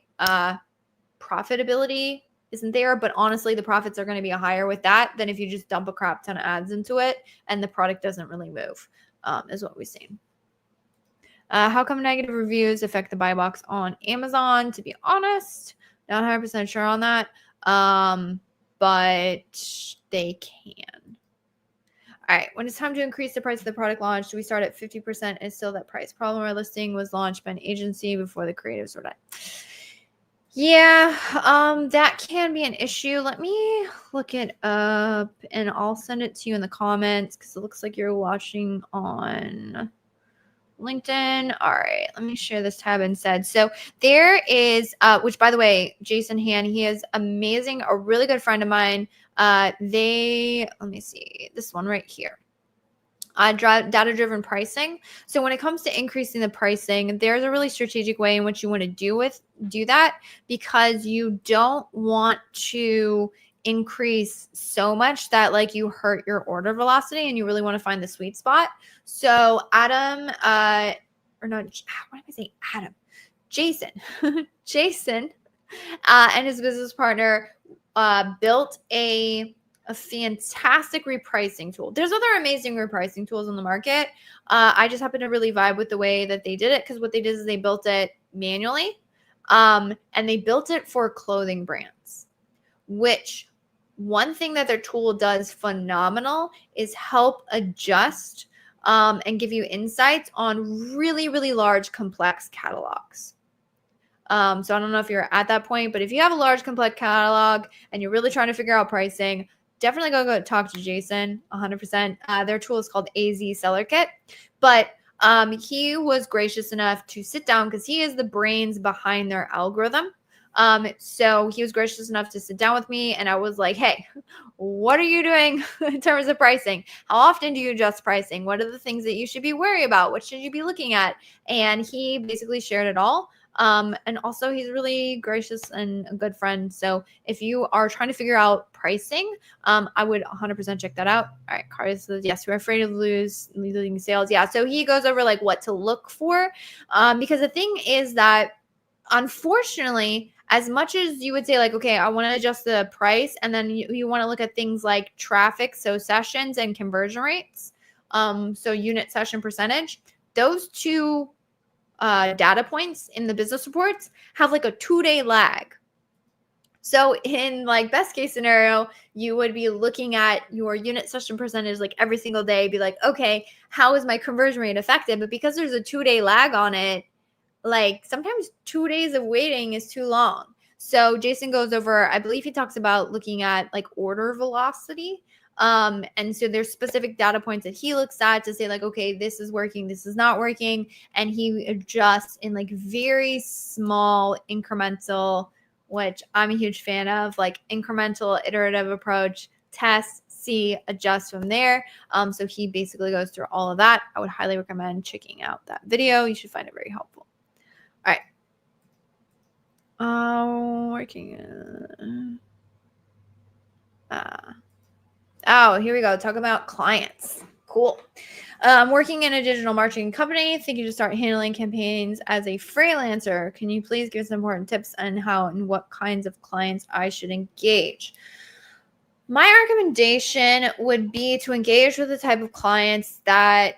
profitability isn't there, but honestly, the profits are going to be higher with that than if you just dump a crap ton of ads into it and the product doesn't really move, is what we've seen. How come negative reviews affect the buy box on Amazon? To be honest, not 100% sure on that, but they can. All right. When it's time to increase the price of the product launch, do we start at 50% and still that price? Problem, our listing was launched by an agency before the creatives were done. Yeah, that can be an issue. Let me look it up and I'll send it to you in the comments because it looks like you're watching on LinkedIn. All right, let me share this tab instead. So there is, which by the way, Jason Han, he is amazing, a really good friend of mine. Let me see, this one right here. Data-driven pricing. So when it comes to increasing the pricing, there's a really strategic way in which you want to do that because you don't want to increase so much that like you hurt your order velocity and you really want to find the sweet spot. So Adam, or not, what am I saying? Adam, Jason, Jason, and his business partner built a fantastic repricing tool. There's other amazing repricing tools on the market. I just happen to really vibe with the way that they did it because what they did is they built it manually, and they built it for clothing brands, which one thing that their tool does phenomenal is help adjust and give you insights on really, really large, complex catalogs. So I don't know if you're at that point, but if you have a large, complex catalog and you're really trying to figure out pricing, definitely go talk to Jason 100%. Their tool is called AZ Seller Kit, but he was gracious enough to sit down because he is the brains behind their algorithm. So he was gracious enough to sit down with me and I was like, hey, what are you doing in terms of pricing? How often do you adjust pricing? What are the things that you should be worried about? What should you be looking at? And he basically shared it all. And also he's really gracious and a good friend. So if you are trying to figure out pricing, I would 100% check that out. All right. Carlos says, yes, we're afraid of losing sales. Yeah. So he goes over like what to look for. Because the thing is that unfortunately, as much as you would say like, okay, I want to adjust the price. And then you want to look at things like traffic. So sessions and conversion rates. So unit session percentage, those two data points in the business reports have like a 2-day lag. So in like best case scenario, you would be looking at your unit session percentage like every single day, be like, okay, how is my conversion rate affected? But because there's a 2-day lag on it, like sometimes 2 days of waiting is too long. So Jason goes over, I believe he talks about looking at like order velocity. And so there's specific data points that he looks at to say like, okay, this is working, this is not working. And he adjusts in like very small incremental, which I'm a huge fan of, like incremental iterative approach, test, see, adjust from there. So he basically goes through all of that. I would highly recommend checking out that video. You should find it very helpful. All right. Oh, here we go. Talk about clients. Cool. Working in a digital marketing company, thinking to start handling campaigns as a freelancer. Can you please give some important tips on how and what kinds of clients I should engage? My recommendation would be to engage with the type of clients that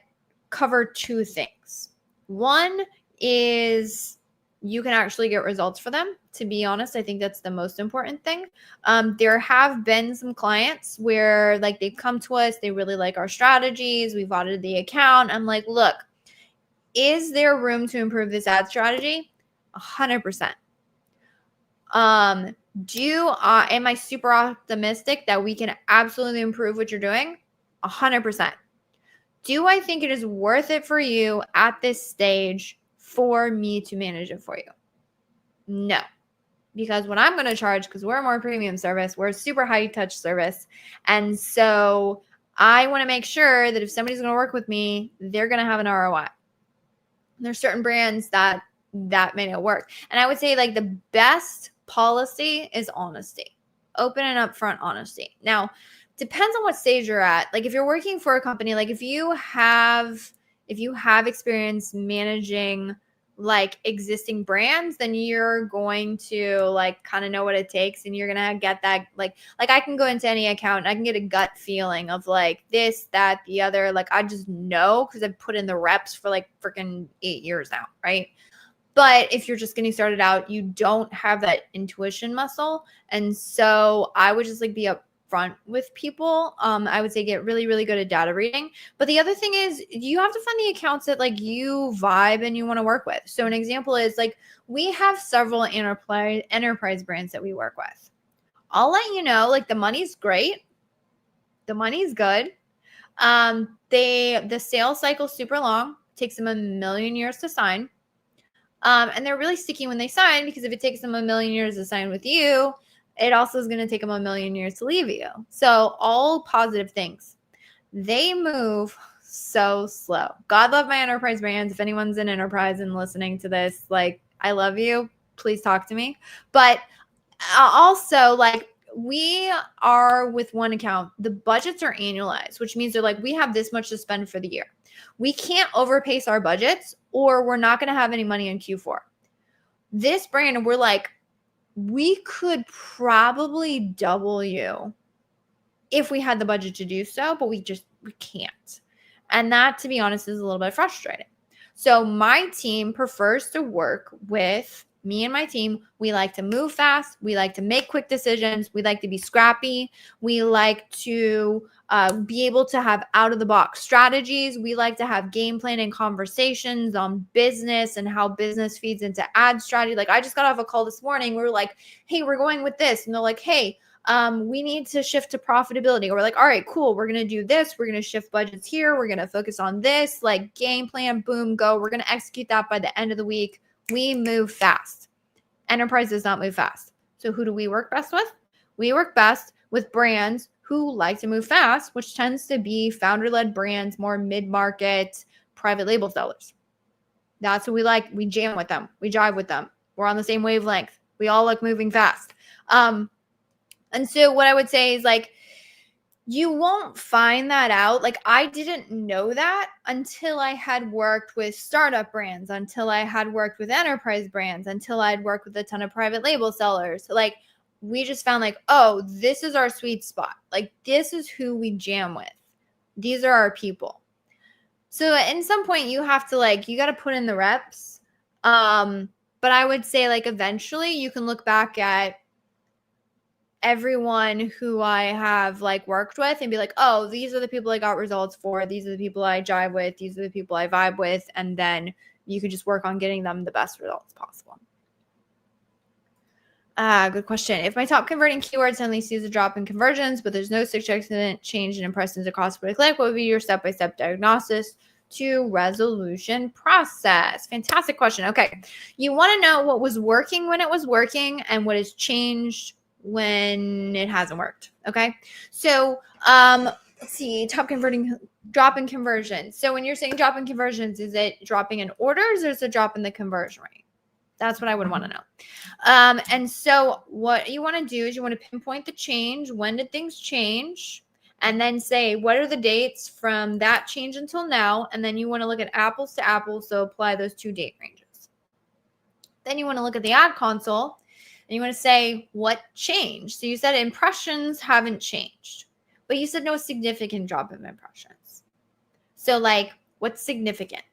cover two things. One is you can actually get results for them. To be honest, I think that's the most important thing. There have been some clients where like they've come to us, they really like our strategies. We've audited the account. I'm like, look, is there room to improve this ad strategy? 100%. Am I super optimistic that we can absolutely improve what you're doing? 100%. Do I think it is worth it for you at this stage for me to manage it for you? No, because what I'm going to charge, because we're a more premium service, we're a super high touch service. And so I want to make sure that if somebody's going to work with me, they're going to have an ROI. There's certain brands that may not work. And I would say like the best policy is honesty, open and upfront honesty. Now, depends on what stage you're at. Like if you're working for a company, like if you have experience managing like existing brands, then you're going to like kind of know what it takes and you're going to get that like I can go into any account and I can get a gut feeling of like this, that, the other. Like I just know because I've put in the reps for like freaking 8 years now, right? But if you're just getting started out, you don't have that intuition muscle. And so I would just like be upfront upfront with people. I would say get really, really good at data reading. But the other thing is you have to find the accounts that like you vibe and you want to work with. So an example is like we have several enterprise brands that we work with. I'll let you know, like the money's great. The money's good. The sales cycle is super long. Takes them 1,000,000 years to sign. And they're really sticky when they sign, because if it takes them 1,000,000 years to sign with you, it also is going to take them 1,000,000 years to leave you. So all positive things. They move so slow. God love my enterprise brands. If anyone's in enterprise and listening to this, like, I love you. Please talk to me. But also, like, we are with one account, the budgets are annualized, which means they're like, we have this much to spend for the year. We can't overpace our budgets or we're not going to have any money in Q4. This brand, we're like, we could probably double you if we had the budget to do so, but we can't. And that, to be honest, is a little bit frustrating. So my team prefers to work with me and my team. We like to move fast. We like to make quick decisions. We like to be scrappy. We like to be able to have out-of-the-box strategies. We like to have game plan and conversations on business and how business feeds into ad strategy. Like, I just got off a call this morning. We were like, hey, we're going with this. And they're like, hey, we need to shift to profitability. Or we're like, all right, cool. We're going to do this. We're going to shift budgets here. We're going to focus on this, like game plan, boom, go. We're going to execute that by the end of the week. We move fast. Enterprise does not move fast. So who do we work best with? We work best with brands who like to move fast, which tends to be founder-led brands, more mid-market, private label sellers. That's what we like. We jam with them. We jive with them. We're on the same wavelength. We all like moving fast. And so what I would say is, like, you won't find that out. Like, I didn't know that until I had worked with startup brands, until I had worked with enterprise brands, until I'd worked with a ton of private label sellers. Like, we just found, like, oh, this is our sweet spot. Like, this is who we jam with. These are our people. So at some point you have to, like, you got to put in the reps. But I would say, like, eventually you can look back at everyone who I have, like, worked with and be like, oh, these are the people I got results for. These are the people I jive with. These are the people I vibe with. And then you can just work on getting them the best results possible. Good question. If my top converting keyword suddenly sees a drop in conversions, but there's no significant change in impressions across per click, what would be your step-by-step diagnosis to resolution process? Fantastic question. Okay. You want to know what was working when it was working and what has changed when it hasn't worked. Okay. So, let's see, top converting, drop in conversions. So when you're saying drop in conversions, is it dropping in orders or is it a drop in the conversion rate? That's what I would want to know. And so what you want to do is you want to pinpoint the change. When did things change? And then say, what are the dates from that change until now? And then you want to look at apples to apples. So apply those 2 date ranges. Then you want to look at the ad console and you want to say what changed. So you said impressions haven't changed, but you said no significant drop in impressions. So, like, what's significant?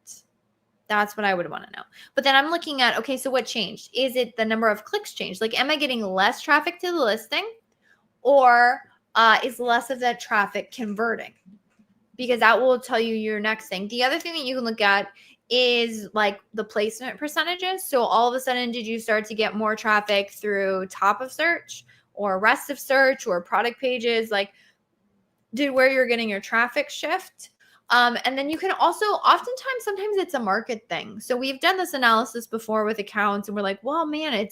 That's what I would want to know. But then I'm looking at, okay, so what changed? Is it the number of clicks changed? Like, am I getting less traffic to the listing, or is less of that traffic converting? Because that will tell you your next thing. The other thing that you can look at is, like, the placement percentages. So all of a sudden, did you start to get more traffic through top of search or rest of search or product pages? Like, did where you're getting your traffic shift? And then you can also, oftentimes, sometimes it's a market thing. So we've done this analysis before with accounts and we're like, well, man,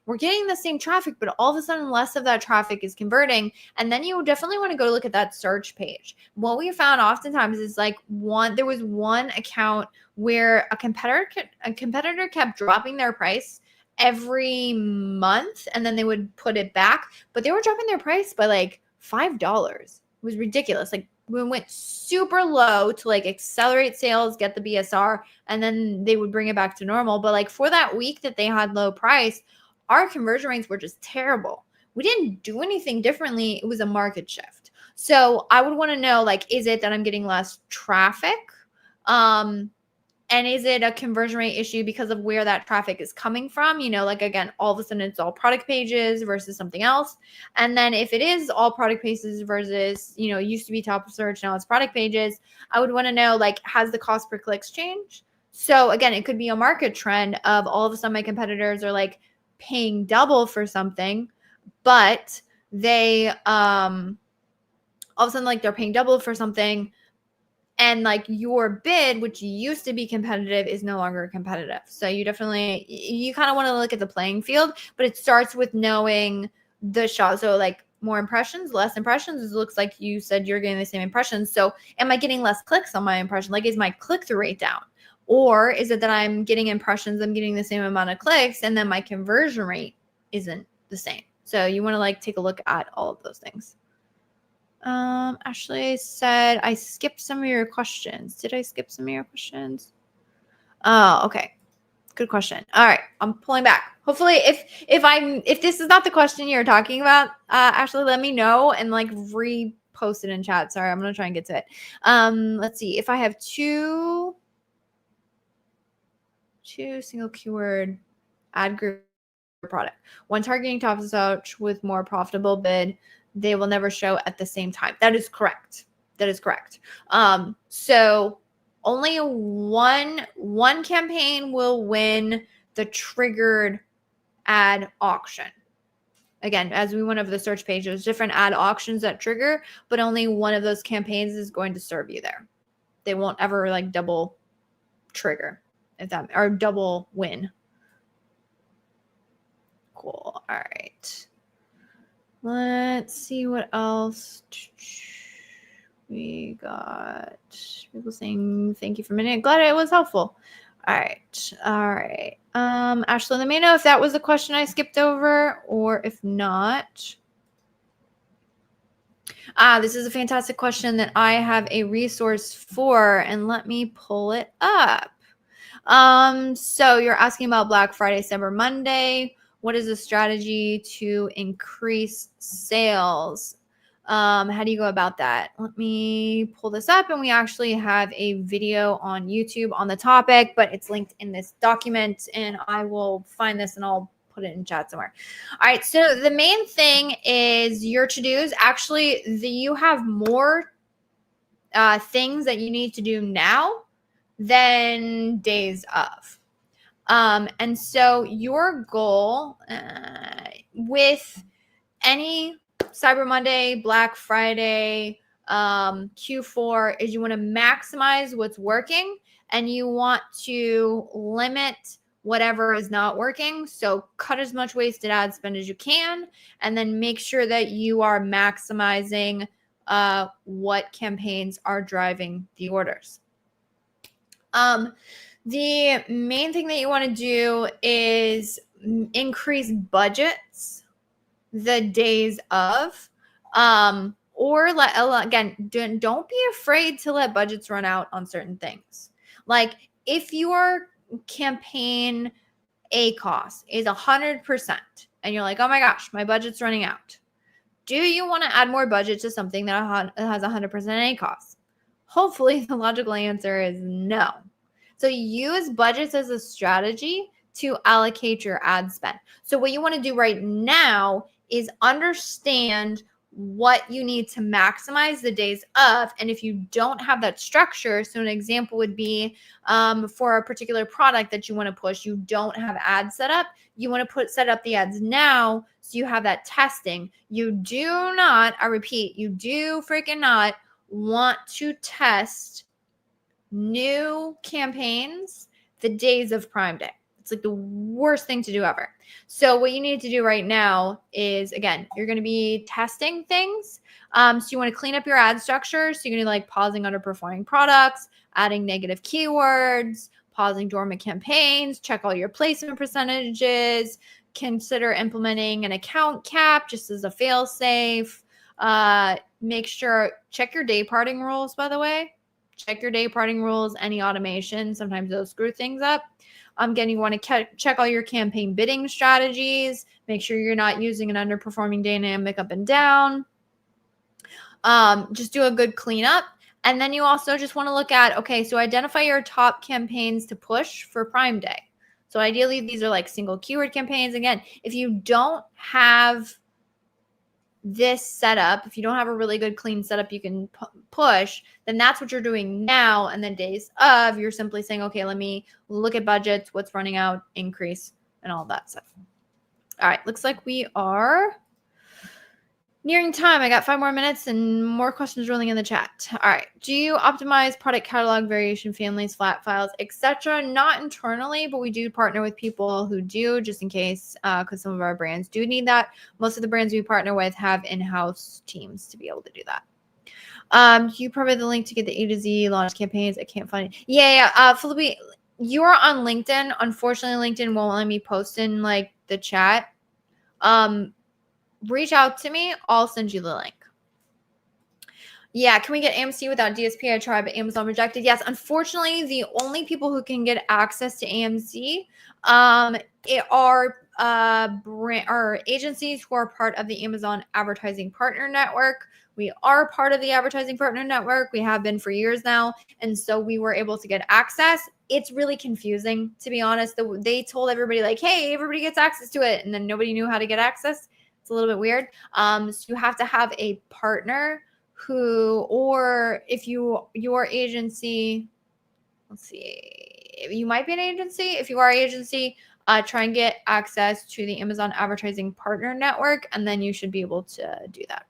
we're getting the same traffic, but all of a sudden less of that traffic is converting. And then you definitely want to go look at that search page. What we found oftentimes is, like, there was one account where a competitor kept dropping their price every month and then they would put it back, but they were dropping their price by like $5. It was ridiculous. Like, we went super low to, like, accelerate sales, get the BSR, and then they would bring it back to normal. But, like, for that week that they had low price, our conversion rates were just terrible. We didn't do anything differently. It was a market shift. So I would want to know, like, is it that I'm getting less traffic? And is it a conversion rate issue because of where that traffic is coming from? You know, like again, all of a sudden it's all product pages versus something else. And then if it is all product pages versus, you know, it used to be top of search, now it's product pages, I would want to know, like, has the cost per clicks changed? So again, it could be a market trend of all of a sudden my competitors are like paying double for something, but they all of a sudden like they're paying double for something, and like your bid, which used to be competitive, is no longer competitive. So you definitely, you kind of want to look at the playing field, but it starts with knowing the shot. So like more impressions, less impressions. It looks like you said you're getting the same impressions. So am I getting less clicks on my impression? Like, is my click-through rate down? Or is it that I'm getting impressions, I'm getting the same amount of clicks, and then my conversion rate isn't the same? So you want to like take a look at all of those things. Ashley said, I skipped some of your questions. Did I skip some of your questions? Oh, okay. Good question. All right. I'm pulling back. Hopefully if this is not the question you're talking about, Ashley, let me know and like repost it in chat. Sorry, I'm going to try and get to it. Let's see. If I have two single keyword ad group product, one targeting top of search with more profitable bid, they will never show at the same time. That is correct. That is correct. So only one campaign will win the triggered ad auction. Again, as we went over the search page, there's different ad auctions that trigger, but only one of those campaigns is going to serve you there. They won't ever like double trigger, if that, or double win. Cool. All right. Let's see what else we got. People saying thank you for a minute. Glad it was helpful. All right. All right. Ashley, let me know if that was a question I skipped over or if not. This is a fantastic question that I have a resource for, and let me pull it up. So you're asking about Black Friday, Cyber Monday. What is the strategy to increase sales? How do you go about that? Let me pull this up, and we actually have a video on YouTube on the topic, but it's linked in this document, and I will find this and I'll put it in chat somewhere. All right. So the main thing is your to-dos. Actually, you have more things that you need to do now than days of. And so your goal with any Cyber Monday, Black Friday, Q4 is you want to maximize what's working and you want to limit whatever is not working. So cut as much wasted ad spend as you can, and then make sure that you are maximizing what campaigns are driving the orders. The main thing that you want to do is increase budgets the days of, or again, don't be afraid to let budgets run out on certain things. Like if your campaign ACoS is 100% and you're like, oh my gosh, my budget's running out. Do you want to add more budget to something that has 100% ACoS? Hopefully the logical answer is no. So use budgets as a strategy to allocate your ad spend. So what you want to do right now is understand what you need to maximize the days of. And if you don't have that structure, so an example would be for a particular product that you want to push, you don't have ads set up. You want to set up the ads now so you have that testing. You do not, I repeat, you do freaking not want to test new campaigns the days of Prime Day. It's like the worst thing to do ever. So what you need to do right now is, again, you're going to be testing things. So you want to clean up your ad structure. So you're going to like pausing underperforming products, adding negative keywords, pausing dormant campaigns, check all your placement percentages, consider implementing an account cap just as a fail safe. Make sure, check your day parting rules, by the way. Check your day parting rules, any automation. Sometimes those screw things up. Again, you want to check all your campaign bidding strategies. Make sure you're not using an underperforming dynamic up and down. Just do a good cleanup. And then you also just want to look at, okay, so identify your top campaigns to push for Prime Day. So ideally, these are like single keyword campaigns. Again, if you don't have this setup, if you don't have a really good clean setup you can push, then that's what you're doing now. And then days of, you're simply saying, okay, let me look at budgets, what's running out, increase, and all that stuff. All right, looks like we are nearing time. I got 5 more minutes and more questions rolling in the chat. All right. Do you optimize product catalog, variation families, flat files, etc.? Not internally, but we do partner with people who do, just in case, because some of our brands do need that. Most of the brands we partner with have in-house teams to be able to do that. Do you provide the link to get the A to Z launch campaigns? I can't find it. Yeah. Philippi, you are on LinkedIn. Unfortunately, LinkedIn won't let me post in like the chat. Reach out to me. I'll send you the link. Yeah, can we get AMC without DSP? I tried, but Amazon rejected. Yes, unfortunately, the only people who can get access to AMC are agencies who are part of the Amazon Advertising Partner Network. We are part of the Advertising Partner Network. We have been for years now, and so we were able to get access. It's really confusing, to be honest. They told everybody like, hey, everybody gets access to it, and then nobody knew how to get access. It's a little bit weird. So you have to have a partner who, or if your agency, let's see, you might be an agency. If you are an agency, try and get access to the Amazon Advertising Partner Network, and then you should be able to do that.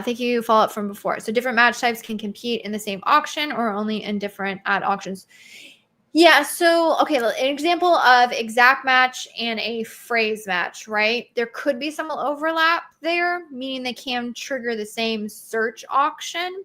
Thank you. Follow up from before. So different match types can compete in the same auction or only in different ad auctions. Yeah, so, okay, an example of exact match and a phrase match, right? There could be some overlap there, meaning they can trigger the same search auction,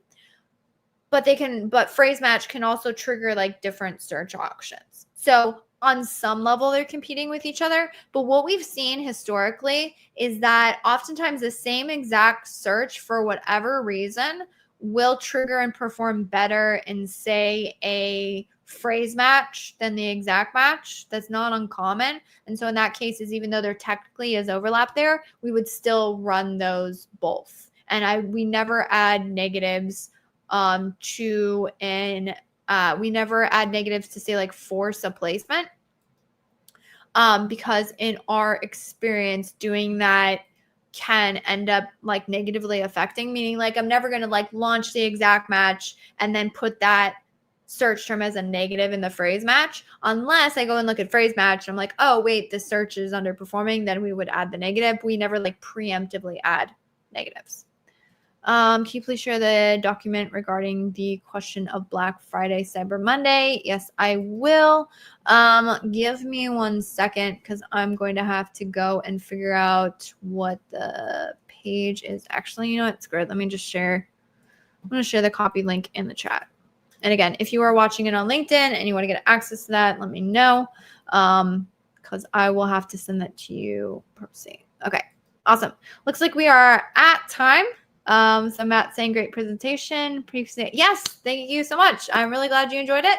but phrase match can also trigger like different search auctions. So on some level, they're competing with each other. But what we've seen historically is that oftentimes the same exact search, for whatever reason, will trigger and perform better in, say, a phrase match than the exact match. That's not uncommon. And so in that case, even though there technically is overlap there, we would still run those both. And we never add negatives we never add negatives to, say, like force a placement, because in our experience doing that can end up like negatively affecting, meaning like I'm never going to like launch the exact match and then put that search term as a negative in the phrase match, unless I go and look at phrase match and I'm like, oh wait, this search is underperforming, then we would add the negative. We never like preemptively add negatives. Can you please share the document regarding the question of Black Friday, Cyber Monday? Yes, I will. Give me 1 second because I'm going to have to go and figure out what the page is. Actually, you know what? Screw it. Let me just share. I'm going to share the copy link in the chat. And again, if you are watching it on LinkedIn and you want to get access to that, let me know, because I will have to send that to you. Okay, awesome. Looks like we are at time. So Matt saying great presentation. Yes, thank you so much. I'm really glad you enjoyed it.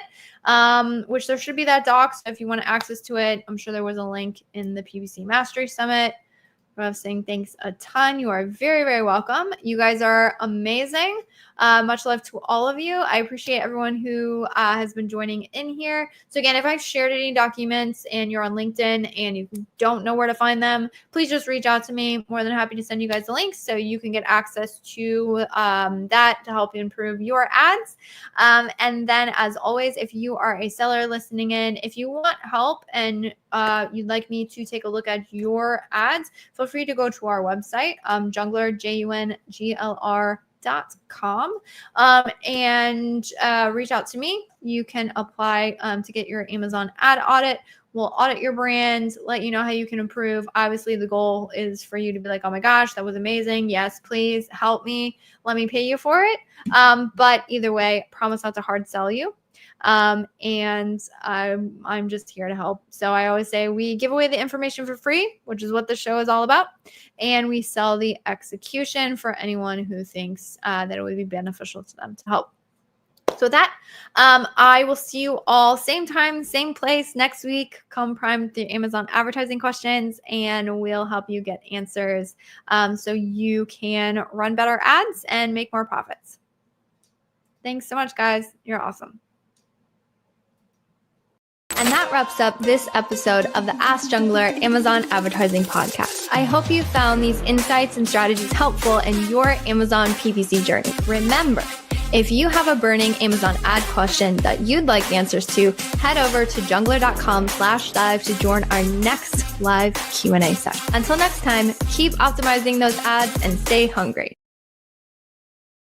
Which there should be that doc. So if you want access to it, I'm sure there was a link in the PPC Mastery Summit. I'm saying thanks a ton. You are very, very welcome. You guys are amazing. Much love to all of you. I appreciate everyone who has been joining in here. So again, if I've shared any documents and you're on LinkedIn and you don't know where to find them, please just reach out to me. More than happy to send you guys the links so you can get access to that to help improve your ads. And then as always, if you are a seller listening in, if you want help and you'd like me to take a look at your ads, feel free to go to our website, Junglr, JUNGLR.com, and reach out to me. You can apply to get your Amazon ad audit. We'll audit your brand, let you know how you can improve. Obviously, the goal is for you to be like, oh my gosh, that was amazing. Yes, please help me. Let me pay you for it. But either way, promise not to hard sell you. And I'm just here to help. So I always say we give away the information for free, which is what the show is all about. And we sell the execution for anyone who thinks that it would be beneficial to them to help. So with that, I will see you all same time, same place next week. Come prime the Amazon advertising questions and we'll help you get answers so you can run better ads and make more profits. Thanks so much, guys. You're awesome. And that wraps up this episode of the Ask Junglr Amazon Advertising Podcast. I hope you found these insights and strategies helpful in your Amazon PPC journey. Remember, if you have a burning Amazon ad question that you'd like answers to, head over to junglr.com/live to join our next live Q&A session. Until next time, keep optimizing those ads and stay hungry.